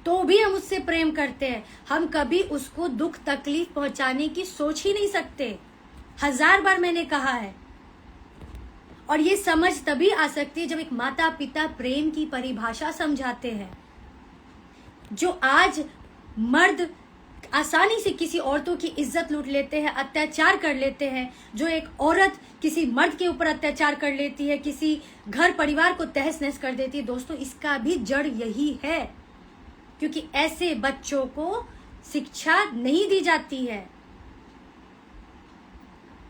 तो भी हम उससे प्रेम करते हैं, हम कभी उसको दुख तकलीफ पहुंचाने की सोच ही नहीं सकते। 1000 बार मैंने कहा है। और ये समझ तभी आ सकती है जब एक माता पिता प्रेम की परिभाषा समझाते हैं। जो आज मर्द आसानी से किसी औरतों की इज्जत लूट लेते हैं, अत्याचार कर लेते हैं। जो एक औरत किसी मर्द के ऊपर अत्याचार कर लेती है, किसी घर परिवार को तहस नहस कर देती है, दोस्तों इसका भी जड़ यही है, क्योंकि ऐसे बच्चों को शिक्षा नहीं दी जाती है।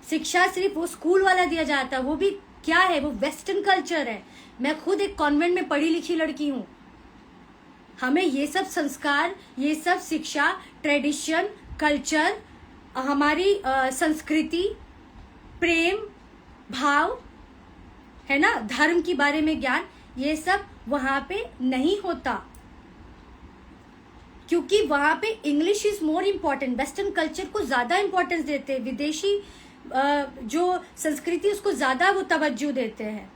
शिक्षा सिर्फ वो स्कूल वाला दिया जाता है, वो भी क्या है, वो वेस्टर्न कल्चर है। मैं खुद एक कॉन्वेंट में पढ़ी लिखी लड़की हूं। हमें ये सब संस्कार, ये सब शिक्षा, ट्रेडिशन, कल्चर, हमारी संस्कृति, प्रेम भाव है ना, धर्म के बारे में ज्ञान, ये सब वहां पे नहीं होता, क्योंकि वहां पे English is more important. Western culture को ज्यादा इंपॉर्टेंस देते हैं, विदेशी जो संस्कृति उसको ज्यादा वो तवज्जो देते हैं।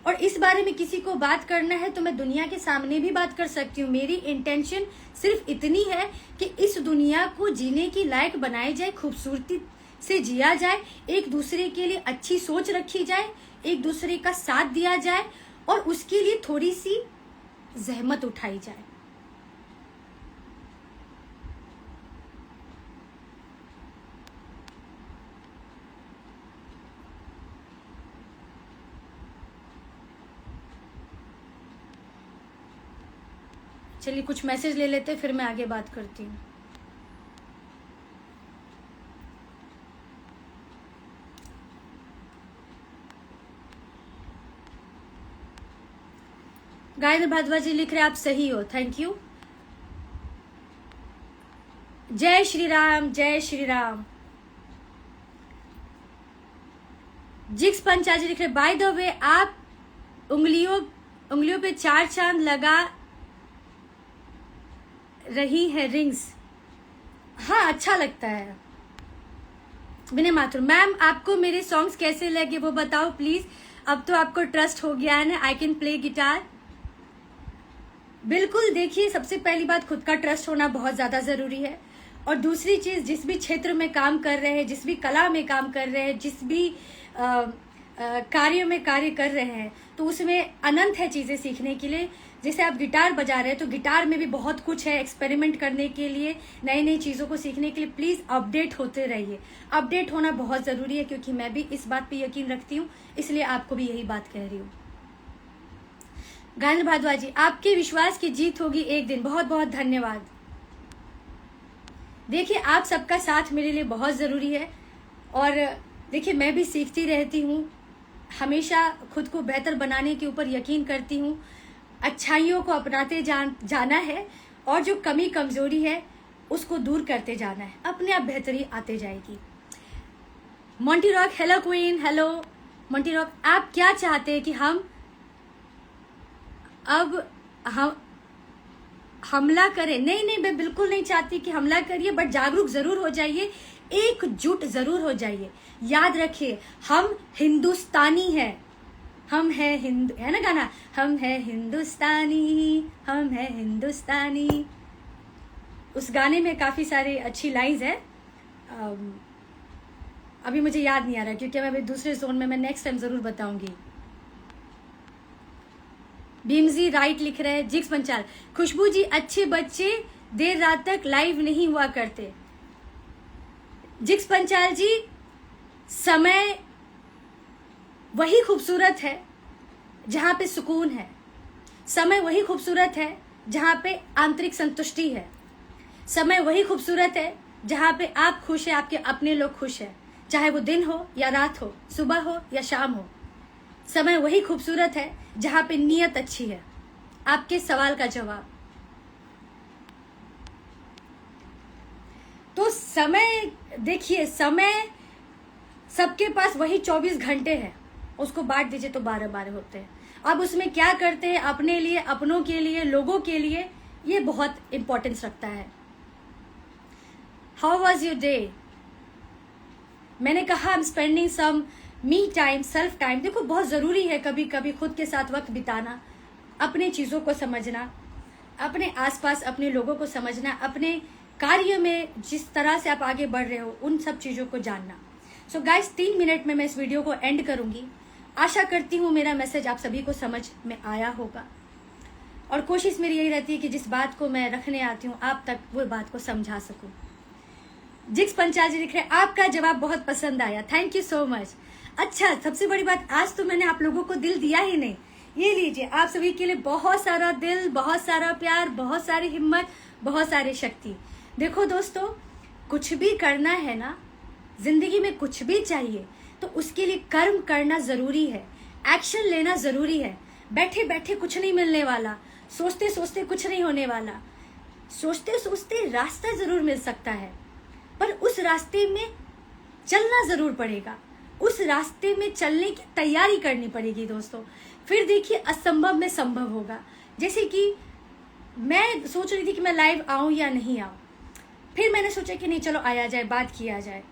और इस बारे में किसी को बात करना है तो मैं दुनिया के सामने भी बात कर सकती हूँ। मेरी इंटेंशन सिर्फ इतनी है कि इस दुनिया को जीने की लायक बनाई जाए, खूबसूरती से जिया जाए, एक दूसरे के लिए अच्छी सोच रखी जाए, एक दूसरे का साथ दिया जाए और उसके लिए थोड़ी सी जहमत उठाई जाए। चलिए कुछ मैसेज ले लेते, फिर मैं आगे बात करती हूँ। गायत्री भारद्वाज जी लिख रहे आप सही हो, थैंक यू। जय श्री राम, जय श्री राम। जिक्स पंचाजी लिख रहे बाय द वे आप उंगलियों पे 4 चांद लगा रही है रिंग्स। हाँ अच्छा लगता है। विनय माथुर मैम आपको मेरे सॉन्ग्स कैसे लगे वो बताओ प्लीज। अब तो आपको ट्रस्ट हो गया है ना, आई कैन प्ले गिटार। बिल्कुल, देखिए सबसे पहली बात खुद का ट्रस्ट होना बहुत ज्यादा जरूरी है, और दूसरी चीज जिस भी क्षेत्र में काम कर रहे हैं, जिस भी कला में काम कर रहे हैं, जिस भी कार्य में कार्य कर रहे हैं, तो उसमें अनंत है चीजें सीखने के लिए। जैसे आप गिटार बजा रहे हैं तो गिटार में भी बहुत कुछ है एक्सपेरिमेंट करने के लिए, नई नई चीजों को सीखने के लिए। प्लीज अपडेट होते रहिए, अपडेट होना बहुत जरूरी है, क्योंकि मैं भी इस बात पे यकीन रखती हूँ, इसलिए आपको भी यही बात कह रही हूँ। गायत्री भारद्वाज जी आपके विश्वास की जीत होगी एक दिन, बहुत बहुत धन्यवाद। देखिए आप सबका साथ मेरे लिए बहुत जरूरी है, और देखिए मैं भी सीखती रहती हूँ, हमेशा खुद को बेहतर बनाने के ऊपर यकीन करती हूँ। अच्छाइयों को अपनाते जाना है, और जो कमी कमजोरी है उसको दूर करते जाना है, अपने आप बेहतरी आते जाएगी। Monty rock hello queen, hello Monty rock. आप क्या चाहते हैं कि हम हमला करें? नहीं नहीं, मैं बिल्कुल नहीं चाहती कि हमला करिए, बट जागरूक जरूर हो जाइए, एकजुट जरूर हो जाइए। याद रखिए हम हिंदुस्तानी हैं, हम है हिंदू, है ना गाना, हम है हिंदुस्तानी, हम है हिंदुस्तानी। उस गाने में काफी सारी अच्छी लाइंस है, अभी मुझे याद नहीं आ रहा क्योंकि मैं अभी दूसरे जोन में, मैं नेक्स्ट टाइम जरूर बताऊंगी। भीमजी राइट लिख रहे हैं। जिक्स पंचाल खुशबू जी अच्छे बच्चे देर रात तक लाइव नहीं हुआ करते। जिक्स पंचाल जी समय वही खूबसूरत है जहां पे सुकून है, समय वही खूबसूरत है जहां पे आंतरिक संतुष्टि है, समय वही खूबसूरत है जहां पे आप खुश है, आपके अपने लोग खुश है, चाहे वो दिन हो या रात हो, सुबह हो या शाम हो। समय वही खूबसूरत है जहां पे नीयत अच्छी है। आपके सवाल का जवाब, तो समय देखिए, समय सबके पास वही 24 घंटे है, उसको बांट दीजिए तो 12-12 होते हैं। अब उसमें क्या करते हैं अपने लिए, अपनों के लिए, लोगों के लिए, ये बहुत इंपॉर्टेंस रखता है। How was your day? मैंने कहा I am spending some me time, self time. देखो बहुत जरूरी है कभी कभी खुद के साथ वक्त बिताना, अपने चीजों को समझना, अपने आसपास अपने लोगों को समझना, अपने कार्य में जिस तरह से आप आगे बढ़ रहे हो उन सब चीजों को जानना। सो गाइस 3 मिनट में मैं इस वीडियो को एंड करूंगी। आशा करती हूँ मेरा मैसेज आप सभी को समझ में आया होगा, और कोशिश मेरी यही रहती है कि जिस बात को मैं रखने आती हूँ आप तक वो बात को समझा सकूँ। जिक्स पंचाल जी लिख रहे हैं आपका जवाब बहुत पसंद आया, थैंक यू सो मच। अच्छा, सबसे बड़ी बात, आज तो मैंने आप लोगों को दिल दिया ही नहीं। ये लीजिए, आप सभी के लिए बहुत सारा दिल, बहुत सारा प्यार, बहुत सारी हिम्मत, बहुत सारी शक्ति। देखो दोस्तों, कुछ भी करना है ना, जिंदगी में कुछ भी चाहिए तो उसके लिए कर्म करना जरूरी है, एक्शन लेना जरूरी है। बैठे बैठे कुछ नहीं मिलने वाला, सोचते सोचते कुछ नहीं होने वाला। सोचते सोचते रास्ता जरूर मिल सकता है, पर उस रास्ते में चलना जरूर पड़ेगा, उस रास्ते में चलने की तैयारी करनी पड़ेगी दोस्तों। फिर देखिए, असंभव में संभव होगा। जैसे कि मैं सोच रही थी कि मैं लाइव आऊं या नहीं आऊं, फिर मैंने सोचा कि नहीं, चलो आया जाए, बात किया जाए।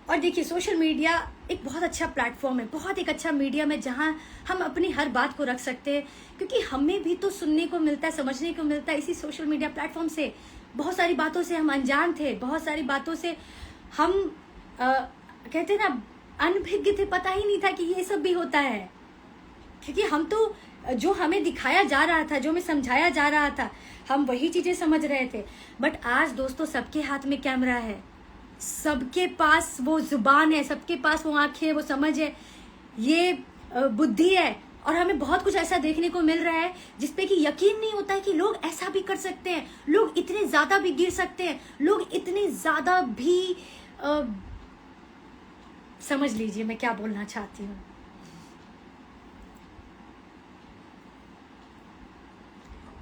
और देखिए, सोशल मीडिया एक बहुत अच्छा प्लेटफॉर्म है, बहुत एक अच्छा मीडियम है जहां हम अपनी हर बात को रख सकते हैं, क्योंकि हमें भी तो सुनने को मिलता है, समझने को मिलता है इसी सोशल मीडिया प्लेटफॉर्म से। बहुत सारी बातों से हम अनजान थे, बहुत सारी बातों से हम कहते हैं ना, अनभिज्ञ थे, पता ही नहीं था कि ये सब भी होता है। क्योंकि हम तो जो हमें दिखाया जा रहा था, जो हमें समझाया जा रहा था, हम वही चीजें समझ रहे थे। बट आज दोस्तों सबके हाथ में कैमरा है, सबके पास वो जुबान है, सबके पास वो आंखें, वो समझ है, ये बुद्धि है, और हमें बहुत कुछ ऐसा देखने को मिल रहा है जिसपे कि यकीन नहीं होता है कि लोग ऐसा भी कर सकते हैं, लोग इतने ज्यादा भी गिर सकते हैं, लोग इतने ज्यादा भी समझ लीजिए मैं क्या बोलना चाहती हूँ।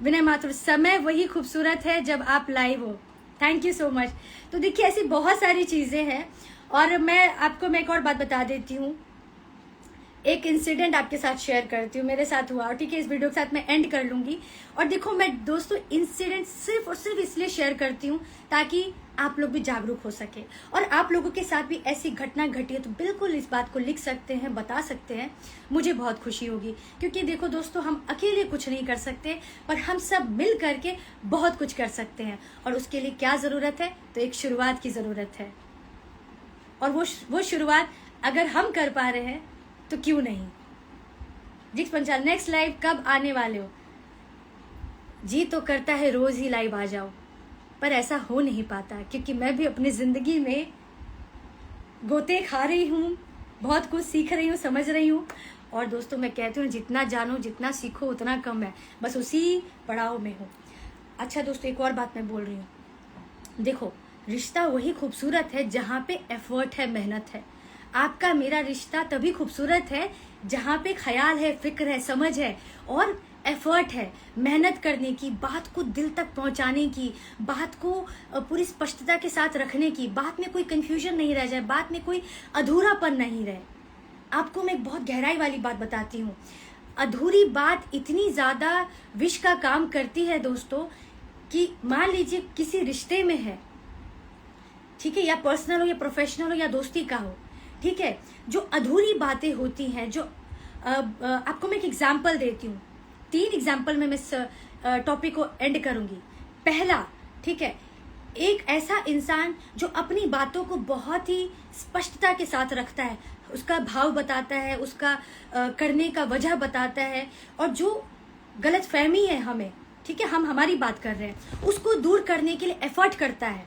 विनय माथुर, समय वही खूबसूरत है जब आप लाइव हो, थैंक यू सो मच। तो देखिए, ऐसी बहुत सारी चीजें हैं। और मैं एक और बात बता देती हूँ, एक इंसिडेंट आपके साथ शेयर करती हूँ, मेरे साथ हुआ, और ठीक है, इस वीडियो के साथ मैं एंड कर लूंगी। और देखो, मैं दोस्तों इंसिडेंट सिर्फ और सिर्फ इसलिए शेयर करती हूँ ताकि आप लोग भी जागरूक हो सके, और आप लोगों के साथ भी ऐसी घटना घटी है तो बिल्कुल इस बात को लिख सकते हैं, बता सकते हैं, मुझे बहुत खुशी होगी। क्योंकि देखो दोस्तों, हम अकेले कुछ नहीं कर सकते, पर हम सब मिल करके बहुत कुछ कर सकते हैं। और उसके लिए क्या जरूरत है, तो एक शुरुआत की जरूरत है, और वो शुरुआत अगर हम कर पा रहे हैं तो क्यों नहीं। जिक्स पंचाल, नेक्स्ट लाइव कब आने वाले हो? जी तो करता है रोज ही लाइव आ जाओ, पर ऐसा हो नहीं पाता, क्योंकि मैं भी अपनी जिंदगी में गोते खा रही हूँ, बहुत कुछ सीख रही हूँ, समझ रही हूँ। और दोस्तों, मैं कहती हूँ जितना जानो, जितना सीखो, उतना कम है, बस उसी पड़ाव में हो। अच्छा दोस्तों, एक और बात मैं बोल रही हूँ, देखो, रिश्ता वही खूबसूरत है जहाँ पे एफर्ट है, मेहनत है। आपका मेरा रिश्ता तभी खूबसूरत है जहाँ पे ख्याल है, फिक्र है, समझ है, और एफर्ट है, मेहनत करने की, बात को दिल तक पहुंचाने की, बात को पूरी स्पष्टता के साथ रखने की, बात में कोई कंफ्यूजन नहीं रह जाए, बात में कोई अधूरापन नहीं रहे। आपको मैं एक बहुत गहराई वाली बात बताती हूँ, अधूरी बात इतनी ज्यादा विष का काम करती है दोस्तों, कि मान लीजिए किसी रिश्ते में है, ठीक है, या पर्सनल हो या प्रोफेशनल हो या दोस्ती का हो, ठीक है, जो अधूरी बातें होती हैं, जो आपको मैं एक एग्जाम्पल देती हूँ, 3 एग्जाम्पल में मैं इस टॉपिक को एंड करूंगी। पहला, ठीक है, एक ऐसा इंसान जो अपनी बातों को बहुत ही स्पष्टता के साथ रखता है, उसका भाव बताता है, उसका करने का वजह बताता है, और जो गलत फहमी है हमें, ठीक है, हम हमारी बात कर रहे हैं, उसको दूर करने के लिए एफर्ट करता है,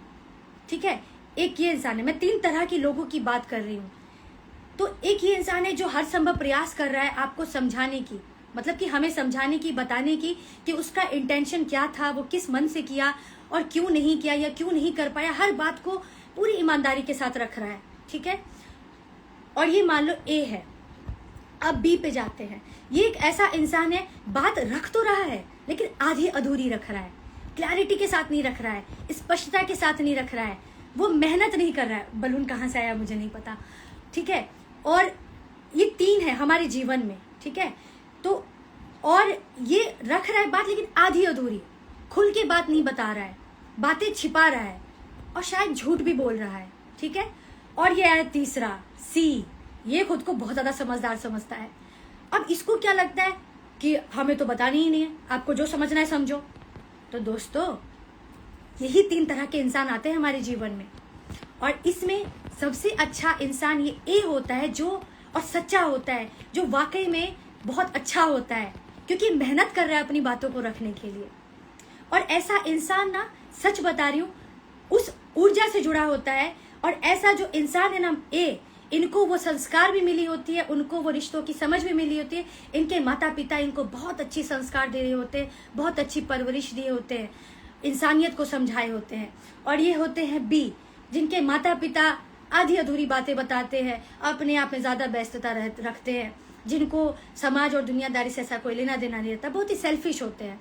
ठीक है, एक ये इंसान है। मैं 3 तरह के लोगों की बात कर रही हूँ। तो एक ये इंसान है जो हर संभव प्रयास कर रहा है आपको समझाने की, मतलब कि हमें समझाने की, बताने की कि उसका इंटेंशन क्या था, वो किस मन से किया और क्यों नहीं किया या क्यों नहीं कर पाया, हर बात को पूरी ईमानदारी के साथ रख रहा है, ठीक है। और ये मान लो ए है, अब बी पे जाते हैं। ये एक ऐसा इंसान है, बात रख तो रहा है लेकिन आधी अधूरी रख रहा है, क्लैरिटी के साथ नहीं रख रहा है, स्पष्टता के साथ नहीं रख रहा है, वो मेहनत नहीं कर रहा है। बलून कहाँ से आया मुझे नहीं पता, ठीक है। और ये 3 है हमारे जीवन में, ठीक है। तो और ये रख रहा है बात लेकिन आधी अधूरी, खुल के बात नहीं बता रहा है, बातें छिपा रहा है और शायद झूठ भी बोल रहा है, ठीक है। और ये है तीसरा सी, ये खुद को बहुत ज्यादा समझदार समझता है। अब इसको क्या लगता है कि हमें तो बतानी ही नहीं है, आपको जो समझना है समझो। तो दोस्तों, यही 3 तरह के इंसान आते हैं हमारे जीवन में, और इसमें सबसे अच्छा इंसान ये ए होता है, जो और सच्चा होता है, जो वाकई में बहुत अच्छा होता है, क्योंकि मेहनत कर रहा है अपनी बातों को रखने के लिए। और ऐसा इंसान ना, सच बता रही हूँ, उस ऊर्जा से जुड़ा होता है। और ऐसा जो इंसान है ना, इनको वो संस्कार भी मिली होती है, उनको वो रिश्तों की समझ भी मिली होती है। इनके माता पिता इनको बहुत अच्छी संस्कार दे रहे होते हैं, बहुत अच्छी परवरिश दिए होते हैं, इंसानियत को समझाए होते हैं। और ये होते हैं बी, जिनके माता पिता आधी अधूरी बातें बताते हैं, अपने आप में ज्यादा व्यस्तता रखते हैं, जिनको समाज और दुनियादारी से ऐसा कोई लेना देना नहीं रहता, बहुत ही सेल्फिश होते हैं।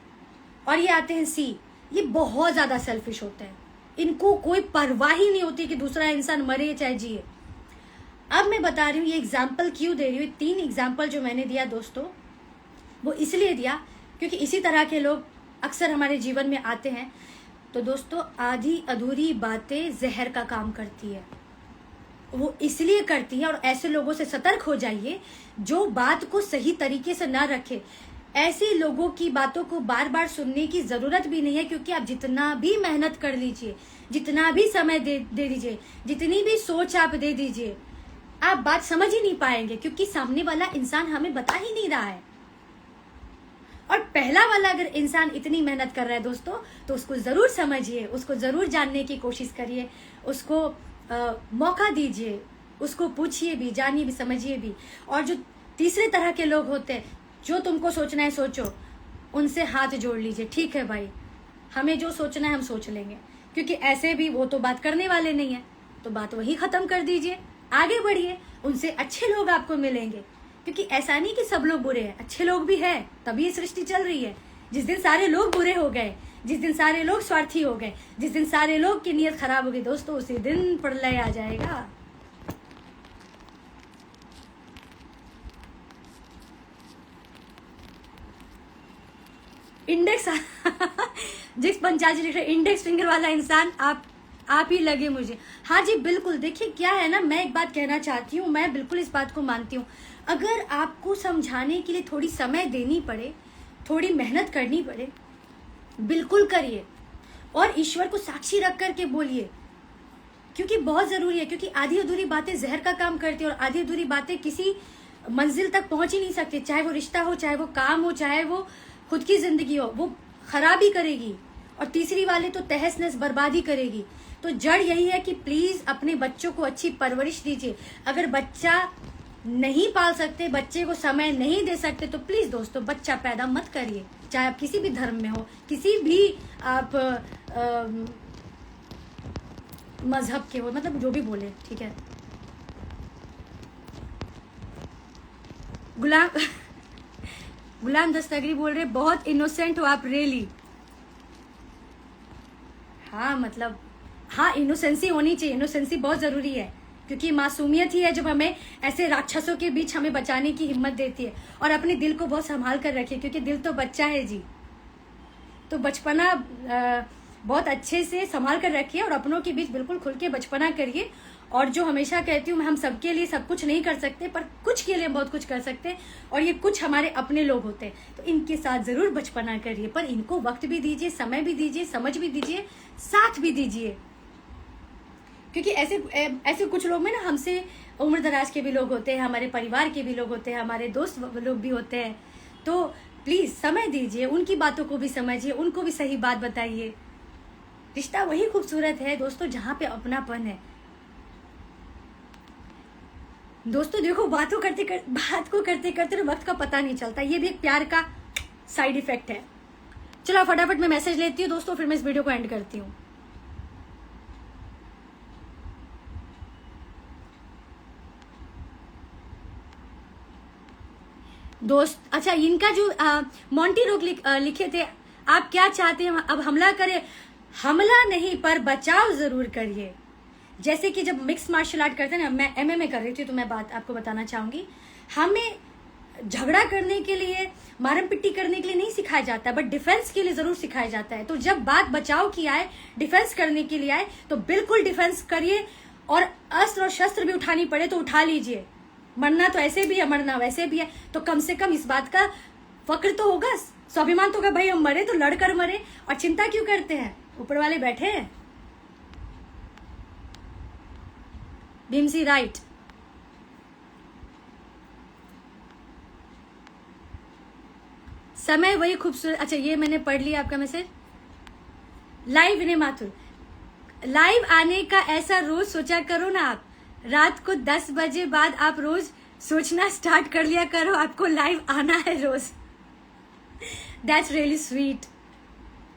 और ये आते हैं सी, ये बहुत ज्यादा सेल्फिश होते हैं, इनको कोई परवाह ही नहीं होती कि दूसरा इंसान मरे चाहे जिए। अब मैं बता रही हूँ ये एग्जाम्पल क्यों दे रही हूँ। 3 एग्जाम्पल जो मैंने दिया दोस्तों, वो इसलिए दिया क्योंकि इसी तरह के लोग अक्सर हमारे जीवन में आते हैं। तो दोस्तों, आधी अधूरी बातें जहर का काम करती है, वो इसलिए करती है। और ऐसे लोगों से सतर्क हो जाइए जो बात को सही तरीके से ना रखे। ऐसे लोगों की बातों को बार बार सुनने की जरूरत भी नहीं है, क्योंकि आप जितना भी मेहनत कर लीजिए, जितना भी समय दे दीजिए, जितनी भी सोच आप दे दीजिए, आप बात समझ ही नहीं पाएंगे, क्योंकि सामने वाला इंसान हमें बता ही नहीं रहा है। और पहला वाला अगर इंसान इतनी मेहनत कर रहा है दोस्तों, तो उसको जरूर समझिए, उसको जरूर जानने की कोशिश करिए, उसको मौका दीजिए, उसको पूछिए भी, जानिए भी, समझिए भी। और जो तीसरे तरह के लोग होते हैं, जो तुमको सोचना है सोचो, उनसे हाथ जोड़ लीजिए, ठीक है भाई, हमें जो सोचना है हम सोच लेंगे, क्योंकि ऐसे भी वो तो बात करने वाले नहीं है, तो बात वही खत्म कर दीजिए, आगे बढ़िए, उनसे अच्छे लोग आपको मिलेंगे। क्योंकि ऐसा नहीं कि सब लोग बुरे हैं, अच्छे लोग भी हैं, तभी ये सृष्टि चल रही है। जिस दिन सारे लोग बुरे हो गए, जिस दिन सारे लोग स्वार्थी हो गए, जिस दिन सारे लोग की नीयत खराब हो गई दोस्तों, उसी दिन प्रलय आ जाएगा। इंडेक्स जिस पंचायत लिख रहे इंडेक्स फिंगर वाला इंसान आप ही लगे मुझे। हाँ जी बिल्कुल। देखिए क्या है ना, मैं एक बात कहना चाहती हूँ, मैं बिल्कुल इस बात को मानती हूँ, अगर आपको समझाने के लिए थोड़ी समय देनी पड़े, थोड़ी मेहनत करनी पड़े, बिल्कुल करिए। और ईश्वर को साक्षी रख करके बोलिए, क्योंकि बहुत जरूरी है। क्योंकि आधी अधूरी बातें जहर का काम करती है, और आधी अधूरी बातें किसी मंजिल तक पहुंच ही नहीं सकती। चाहे वो रिश्ता हो, चाहे वो काम हो, चाहे वो खुद की जिंदगी हो, वो खराबी करेगी। और तीसरी वाले तो तहस नहस बर्बादी करेगी। तो जड़ यही है कि प्लीज अपने बच्चों को अच्छी परवरिश दीजिए। अगर बच्चा नहीं पाल सकते, बच्चे को समय नहीं दे सकते, तो प्लीज दोस्तों बच्चा पैदा मत करिए, चाहे आप किसी भी धर्म में हो, किसी भी आप मजहब के हो, मतलब जो भी बोले, ठीक है। गुलाम दस्तगीर बोल रहे बहुत इनोसेंट हो आप, रियली। हाँ मतलब, हाँ इनोसेंसी होनी चाहिए, इनोसेंसी बहुत जरूरी है, क्योंकि मासूमियत ही है जब हमें ऐसे राक्षसों के बीच हमें बचाने की हिम्मत देती है। और अपने दिल को बहुत संभाल कर रखिए, क्योंकि दिल तो बच्चा है जी। तो बचपना बहुत अच्छे से संभाल कर रखिए, और अपनों के बीच बिल्कुल खुल के बचपना करिए। और जो हमेशा कहती हूँ, हम सबके लिए सब कुछ नहीं कर सकते, पर कुछ के लिए बहुत कुछ कर सकते हैं, और ये कुछ हमारे अपने लोग होते हैं, तो इनके साथ जरूर बचपना करिए। पर इनको वक्त भी दीजिए, समय भी दीजिए, समझ भी दीजिए, साथ भी दीजिए। क्योंकि ऐसे कुछ लोग में ना, हमसे उम्र दराज के भी लोग होते हैं, हमारे परिवार के भी लोग होते हैं, हमारे दोस्त लोग भी होते हैं। तो प्लीज समय दीजिए, उनकी बातों को भी समझिए, उनको भी सही बात बताइए। रिश्ता वही खूबसूरत है दोस्तों जहाँ पे अपनापन है। दोस्तों देखो, बात को करते करते वक्त का पता नहीं चलता, ये भी एक प्यार का साइड इफेक्ट है। चलो फटाफट मैं मैसेज लेती हूँ दोस्तों, फिर मैं इस वीडियो को एंड करती हूँ। दोस्त, अच्छा इनका जो मोंटी रोक लिखे थे, आप क्या चाहते हैं अब हमला करें? हमला नहीं, पर बचाव जरूर करिए। जैसे कि जब मिक्स मार्शल आर्ट करते हैं ना, मैं MMA कर रही थी, तो मैं बात आपको बताना चाहूंगी, हमें झगड़ा करने के लिए, मारम पिट्टी करने के लिए नहीं सिखाया जाता, बट डिफेंस के लिए जरूर सिखाया जाता है। तो जब बात बचाव की आए, डिफेंस करने के लिए आए, तो बिल्कुल डिफेंस करिए, और अस्त्र और शस्त्र भी उठानी पड़े तो उठा लीजिए। मरना तो ऐसे भी है, मरना वैसे भी है, तो कम से कम इस बात का फक्र तो होगा, स्वाभिमान तो होगा, भाई हम मरे तो लड़कर मरे, और चिंता क्यों करते हैं, ऊपर वाले बैठे हैं। भीमसी राइट। समय वही खूबसूरत। अच्छा, ये मैंने पढ़ लिया आपका मैसेज। लाइव विनय माथुर, लाइव आने का ऐसा रोज सोचा करो ना आप। रात को 10 बजे बाद आप रोज सोचना स्टार्ट कर लिया करो, आपको लाइव आना है रोज। That's really sweet.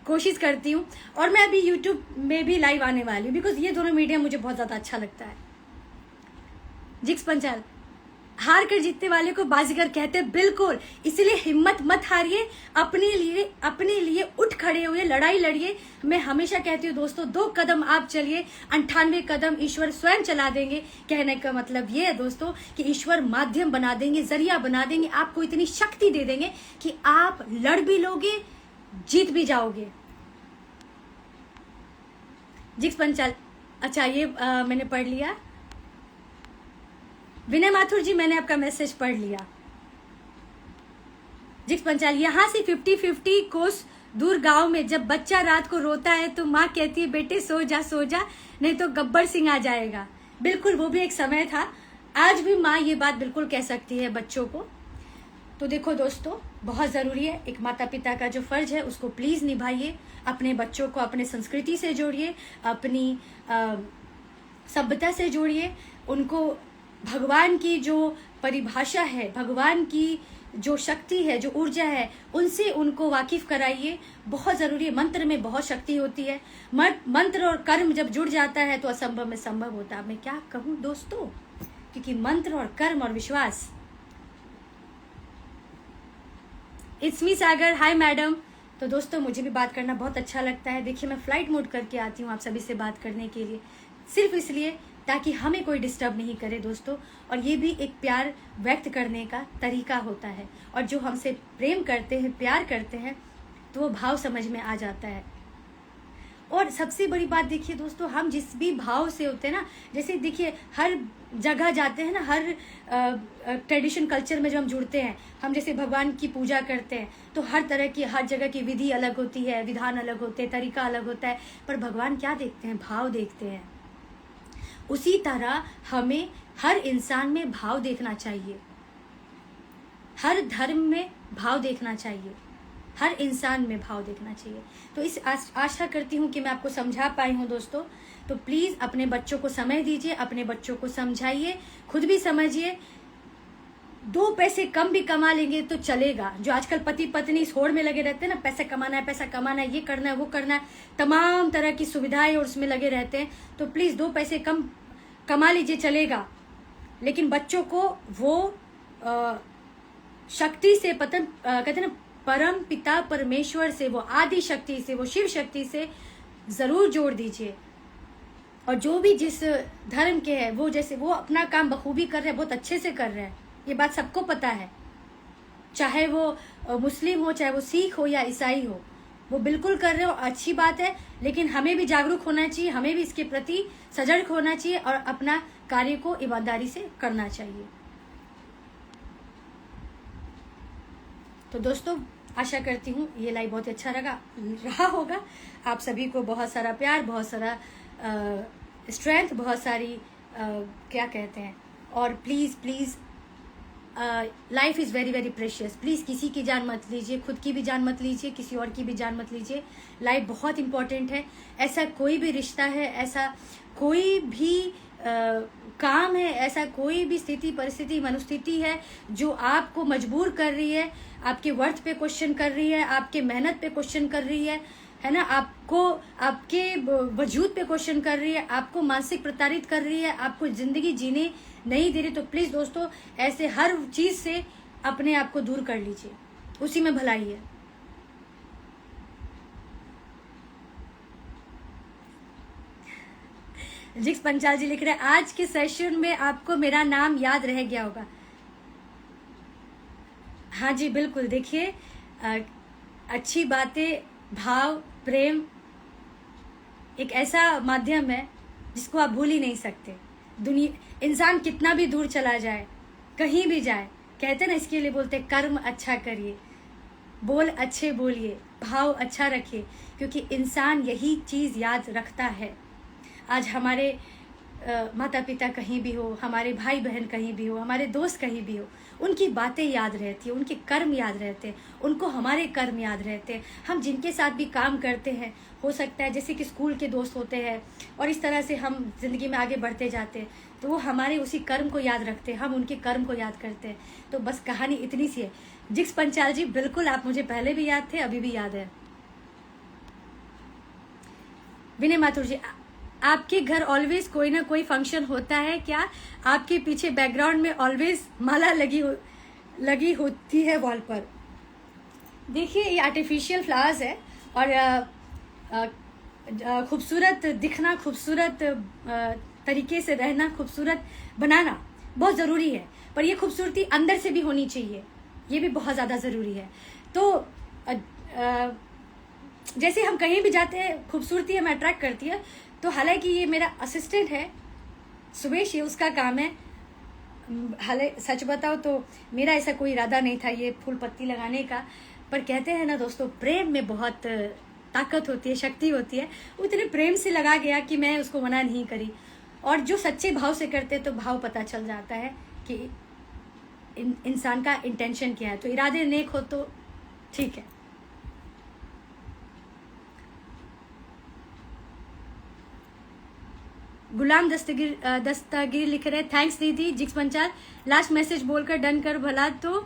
कोशिश करती हूँ, और मैं अभी यूट्यूब में भी लाइव आने वाली हूँ, बिकॉज ये दोनों मीडियम मुझे बहुत ज़्यादा अच्छा लगता है। जिक्स पंचाल, हार कर जीतने वाले को बाजीगर कहते हैं। बिल्कुल, इसीलिए हिम्मत मत हारिए, अपने लिए उठ खड़े हुए लड़ाई लड़िए। मैं हमेशा कहती हूँ दोस्तों, 2 कदम आप चलिए, 98 कदम ईश्वर स्वयं चला देंगे। कहने का मतलब ये है दोस्तों कि ईश्वर माध्यम बना देंगे, जरिया बना देंगे, आपको इतनी शक्ति दे देंगे कि आप लड़ भी लोगे, जीत भी जाओगे। जिक्स पंचाल, अच्छा ये मैंने पढ़ लिया। विनय माथुर जी, मैंने आपका मैसेज पढ़ लिया। जिक्स पंचाल, यहाँ से 50-50 कोस दूर गांव में जब बच्चा रात को रोता है तो माँ कहती है बेटे सो जा, नहीं तो गब्बर सिंह आ जाएगा। बिल्कुल, वो भी एक समय था। आज भी माँ ये बात बिल्कुल कह सकती है बच्चों को। तो देखो दोस्तों, बहुत ज़रूरी है, एक माता पिता का जो फर्ज है उसको प्लीज़ निभाइए। अपने बच्चों को अपने संस्कृति से जोड़िए, अपनी सभ्यता से जोड़िए। उनको भगवान की जो परिभाषा है, भगवान की जो शक्ति है, जो ऊर्जा है, उनसे उनको वाकिफ कराइए। बहुत ज़रूरी है। मंत्र में बहुत शक्ति होती है। मंत्र और कर्म जब जुड़ जाता है तो असंभव में संभव होता है। मैं क्या कहूँ दोस्तों, क्योंकि मंत्र और कर्म और विश्वास। It's me Sagar, hi madam. तो दोस्तों, मुझे भी बात करना बहुत अच्छा लगता है। देखिए, मैं फ्लाइट मोड करके आती हूँ आप सभी से बात करने के लिए, सिर्फ इसलिए ताकि हमें कोई डिस्टर्ब नहीं करे दोस्तों। और ये भी एक प्यार व्यक्त करने का तरीका होता है, और जो हमसे प्रेम करते हैं, प्यार करते हैं, तो वो भाव समझ में आ जाता है। और सबसे बड़ी बात देखिए दोस्तों, हम जिस भी भाव से होते हैं ना, जैसे देखिए हर जगह जाते हैं ना, हर ट्रेडिशन कल्चर में जब हम जुड़ते हैं, हम जैसे भगवान की पूजा करते हैं, तो हर तरह की, हर जगह की विधि अलग होती है, विधान अलग होते हैं, तरीका अलग होता है, पर भगवान क्या देखते हैं? भाव देखते हैं। उसी तरह हमें हर इंसान में भाव देखना चाहिए, हर धर्म में भाव देखना चाहिए, हर इंसान में भाव देखना चाहिए। तो इस आशा करती हूँ कि मैं आपको समझा पाई हूँ दोस्तों। तो प्लीज़ अपने बच्चों को समय दीजिए, अपने बच्चों को समझाइए, खुद भी समझिए। 2 पैसे कम भी कमा लेंगे तो चलेगा। जो आजकल पति पत्नी इस होड़ में लगे रहते हैं ना, पैसा कमाना है, ये करना है, वो करना है, तमाम तरह की सुविधाएं और उसमें लगे रहते हैं। तो प्लीज़ 2 पैसे कम कमा लीजिए, चलेगा, लेकिन बच्चों को वो शक्ति से कहते हैं ना, परम पिता परमेश्वर से, वो आदि शक्ति से, वो शिव शक्ति से जरूर जोड़ दीजिए। और जो भी जिस धर्म के हैं, वो जैसे वो अपना काम बखूबी कर रहे हैं, बहुत अच्छे से कर रहे हैं, ये बात सबको पता है। चाहे वो मुस्लिम हो, चाहे वो सिख हो या ईसाई हो, वो बिल्कुल कर रहे हो, अच्छी बात है। लेकिन हमें भी जागरूक होना चाहिए, हमें भी इसके प्रति सजग होना चाहिए और अपना कार्य को ईमानदारी से करना चाहिए। तो दोस्तों, आशा करती हूँ ये लाइव बहुत अच्छा रहा होगा। आप सभी को बहुत सारा प्यार, बहुत सारा स्ट्रेंथ, बहुत सारी क्या कहते हैं, और please life is very very precious. Please किसी की जान मत लीजिए, खुद की भी जान मत लीजिए, किसी और की भी जान मत लीजिए। लाइफ बहुत इंपॉर्टेंट है। ऐसा कोई भी रिश्ता है, ऐसा कोई भी काम है, ऐसा कोई भी स्थिति, परिस्थिति, मनोस्थिति है जो आपको मजबूर कर रही है, आपके वर्थ पे क्वेश्चन कर रही है, आपके मेहनत पे क्वेश्चन कर रही है ना, आपको आपके वजूद पे क्वेश्चन कर रही है, आपको मानसिक प्रताड़ित कर रही है, आपको जिंदगी जीने नहीं दे रही। तो प्लीज़ दोस्तों, ऐसे हर चीज़ से अपने आप को दूर कर लीजिए, उसी में भलाई है। जिक्स पंचाल जी लिख रहे हैं, आज के सेशन में आपको मेरा नाम याद रह गया होगा। हाँ जी, बिल्कुल। देखिए, अच्छी बातें, भाव, प्रेम एक ऐसा माध्यम है जिसको आप भूल ही नहीं सकते। इंसान कितना भी दूर चला जाए, कहीं भी जाए, कहते हैं ना, इसके लिए बोलते हैं कर्म अच्छा करिए, बोल अच्छे बोलिए, भाव अच्छा रखिए, क्योंकि इंसान यही चीज़ याद रखता है। आज हमारे माता पिता कहीं भी हो, हमारे भाई बहन कहीं भी हो, हमारे दोस्त कहीं भी हो, उनकी बातें याद रहती है, उनके कर्म याद रहते हैं, उनको हमारे कर्म याद रहते हैं। हम जिनके साथ भी काम करते हैं, हो सकता है जैसे कि स्कूल के दोस्त होते हैं और इस तरह से हम ज़िंदगी में आगे बढ़ते जाते हैं, तो वो हमारे उसी कर्म को याद रखते हैं, हम उनके कर्म को याद करते हैं। तो बस कहानी इतनी सी है। जिक्स पंचाल जी, बिल्कुल आप मुझे पहले भी याद थे, अभी भी याद है। विनय माथुर जी, आपके घर ऑलवेज कोई ना कोई फंक्शन होता है क्या? आपके पीछे बैकग्राउंड में ऑलवेज माला लगी होती है वॉल पर। देखिए, ये आर्टिफिशियल फ्लावर्स है और खूबसूरत दिखना, खूबसूरत तरीके से रहना, खूबसूरत बनाना बहुत ज़रूरी है, पर ये खूबसूरती अंदर से भी होनी चाहिए, ये भी बहुत ज़्यादा ज़रूरी है। तो जैसे हम कहीं भी जाते हैं, खूबसूरती हमें अट्रैक्ट करती है। तो हालांकि ये मेरा असिस्टेंट है सुवेश, ये उसका काम है। हालांकि सच बताओ तो मेरा ऐसा कोई इरादा नहीं था ये फूल पत्ती लगाने का, पर कहते हैं ना दोस्तों, प्रेम में बहुत ताकत होती है, शक्ति होती है। उतने प्रेम से लगा गया कि मैं उसको मना नहीं करी। और जो सच्चे भाव से करते तो भाव पता चल जाता है कि इंसान का इंटेंशन क्या है। तो इरादे नेक हो तो ठीक है। गुलाम दस्तगीर लिख रहे, थैंक्स दीदी। जिक्स पंचाल, लास्ट मैसेज बोलकर डन कर भला तो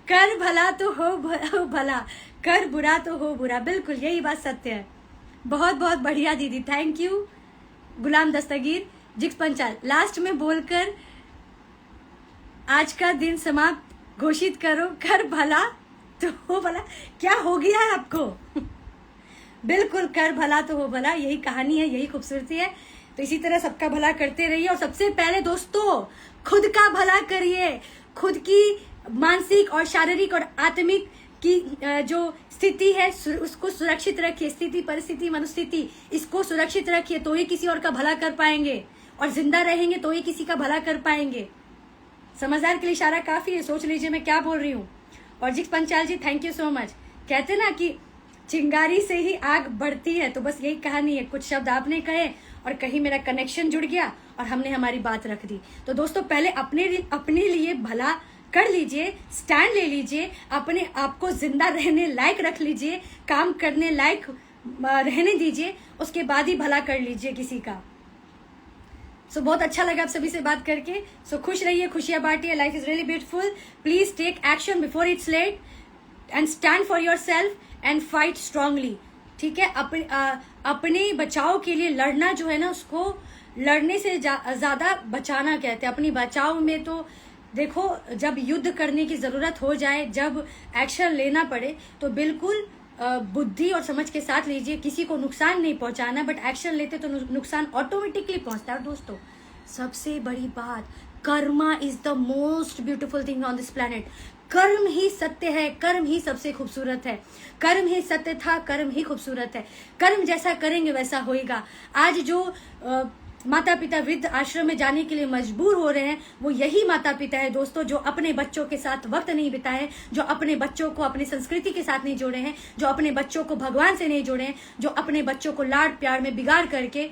कर भला तो हो भला, कर बुरा तो हो बुरा। बिल्कुल यही बात सत्य है। बहुत बहुत बढ़िया दीदी, थैंक यू। गुलाम दस्तगीर, जिक्स पंचाल, लास्ट में बोलकर आज का दिन समाप्त घोषित करो, कर भला तो हो भला। क्या हो गया है आपको? बिल्कुल, कर भला तो हो भला, यही कहानी है, यही खूबसूरती है। तो इसी तरह सबका भला करते रहिए। और सबसे पहले दोस्तों, खुद का भला करिए। खुद की मानसिक और शारीरिक और आत्मिक की जो स्थिति है उसको सुरक्षित रखिए। स्थिति, परिस्थिति, मनोस्थिति, इसको सुरक्षित रखिए, तो ही किसी और का भला कर पाएंगे। और जिंदा रहेंगे तो ही किसी का भला कर पाएंगे। समझदार के लिए इशारा काफी है, सोच लीजिए मैं क्या बोल रही हूँ। और जिक्स पंचाल जी, थैंक यू सो मच। कहते ना कि चिंगारी से ही आग बढ़ती है, तो बस यही कहानी है। कुछ शब्द आपने कहे और कहीं मेरा कनेक्शन जुड़ गया और हमने हमारी बात रख दी। तो दोस्तों, पहले अपने लिए भला कर लीजिए, स्टैंड ले लीजिए, अपने आप को जिंदा रहने लायक रख लीजिए, काम करने लायक रहने दीजिए, उसके बाद ही भला कर लीजिए किसी का। सो बहुत अच्छा लगा आप सभी से बात करके। सो खुश रहिए, खुशियां बांटिए, life is really beautiful. Please take action before it's late and stand for yourself and fight strongly. ठीक है, अपने बचाव के लिए लड़ना जो है ना, उसको लड़ने से ज्यादा बचाना कहते हैं। अपनी बचाव में तो देखो, जब युद्ध करने की जरूरत हो जाए, जब एक्शन लेना पड़े, तो बिल्कुल बुद्धि और समझ के साथ लीजिए। किसी को नुकसान नहीं पहुंचाना, बट एक्शन लेते तो नुकसान ऑटोमेटिकली पहुंचता है। दोस्तों, सबसे बड़ी बात, Karma is the most beautiful thing on this planet. कर्म ही सत्य है, कर्म ही सबसे खूबसूरत है। कर्म ही सत्य था, कर्म ही खूबसूरत है। कर्म जैसा करेंगे वैसा होएगा। आज जो माता पिता वृद्ध आश्रम में जाने के लिए मजबूर हो रहे हैं, वो यही माता पिता है दोस्तों, जो अपने बच्चों के साथ वक्त नहीं बिताए, जो अपने बच्चों को अपनी संस्कृति के साथ नहीं जोड़े हैं, जो अपने बच्चों को भगवान से नहीं जोड़े हैं, जो अपने बच्चों को लाड प्यार में बिगाड़ करके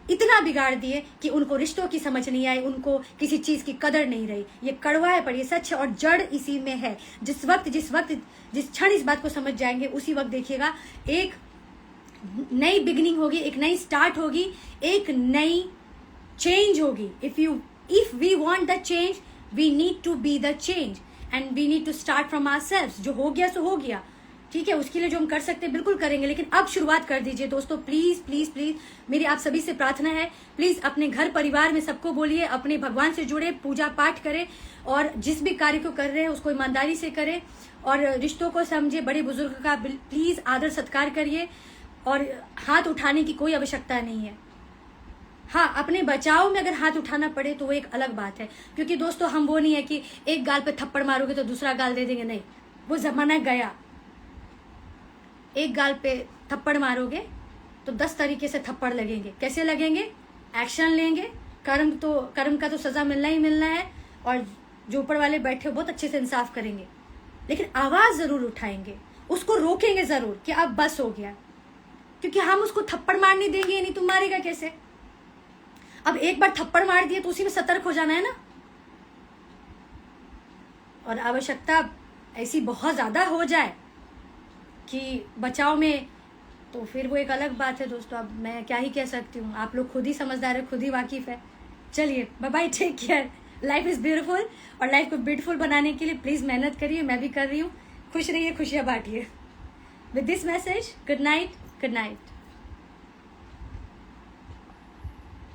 इतना बिगाड़ दिए कि उनको रिश्तों की समझ नहीं आई, उनको किसी चीज की कदर नहीं रही। ये कड़वा है पर ये सच है, और जड़ इसी में है। जिस क्षण इस बात को समझ जाएंगे, उसी वक्त देखिएगा एक नई बिगिनिंग होगी, एक नई स्टार्ट होगी, एक नई चेंज होगी। If we want the change, we need to be the change and we need to start from ourselves. जो हो गया सो हो गया, ठीक है, उसके लिए जो हम कर सकते हैं बिल्कुल करेंगे, लेकिन अब शुरुआत कर दीजिए दोस्तों। प्लीज प्लीज प्लीज, मेरी आप सभी से प्रार्थना है, प्लीज अपने घर परिवार में सबको बोलिए, अपने भगवान से जुड़े, पूजा पाठ करें, और जिस भी कार्य को कर रहे हैं उसको ईमानदारी से करें, और रिश्तों को समझे, बड़े बुजुर्ग का प्लीज आदर सत्कार करिए, और हाथ उठाने की कोई आवश्यकता नहीं है। हाँ, अपने बचाव में अगर हाथ उठाना पड़े तो वो एक अलग बात है, क्योंकि दोस्तों हम वो नहीं है कि एक गाल पे थप्पड़ मारोगे तो दूसरा गाल दे देंगे, नहीं, वो जमाना गया। एक गाल पे थप्पड़ मारोगे तो 10 तरीके से थप्पड़ लगेंगे। कैसे लगेंगे? एक्शन लेंगे, कर्म का तो सजा मिलना ही मिलना है, और जो ऊपर वाले बैठे हो बहुत अच्छे से इंसाफ करेंगे, लेकिन आवाज जरूर उठाएंगे, उसको रोकेंगे जरूर कि अब बस हो गया। क्योंकि हम उसको थप्पड़ मारने देंगे या नहीं, तुम मारेगा कैसे? अब एक बार थप्पड़ मार दिए तो उसी में सतर्क हो जाना है ना। और आवश्यकता ऐसी बहुत ज्यादा हो जाए कि बचाव में, तो फिर वो एक अलग बात है दोस्तों। अब मैं क्या ही कह सकती हूँ, आप लोग खुद ही समझदार है, खुद ही वाकिफ है। चलिए bye bye, take care. Life is beautiful, और लाइफ को ब्यूटीफुल बनाने के लिए प्लीज मेहनत करिए, मैं भी कर रही हूँ। खुश रहिए, खुशियाँ बांटिए। With this message, good night, good night.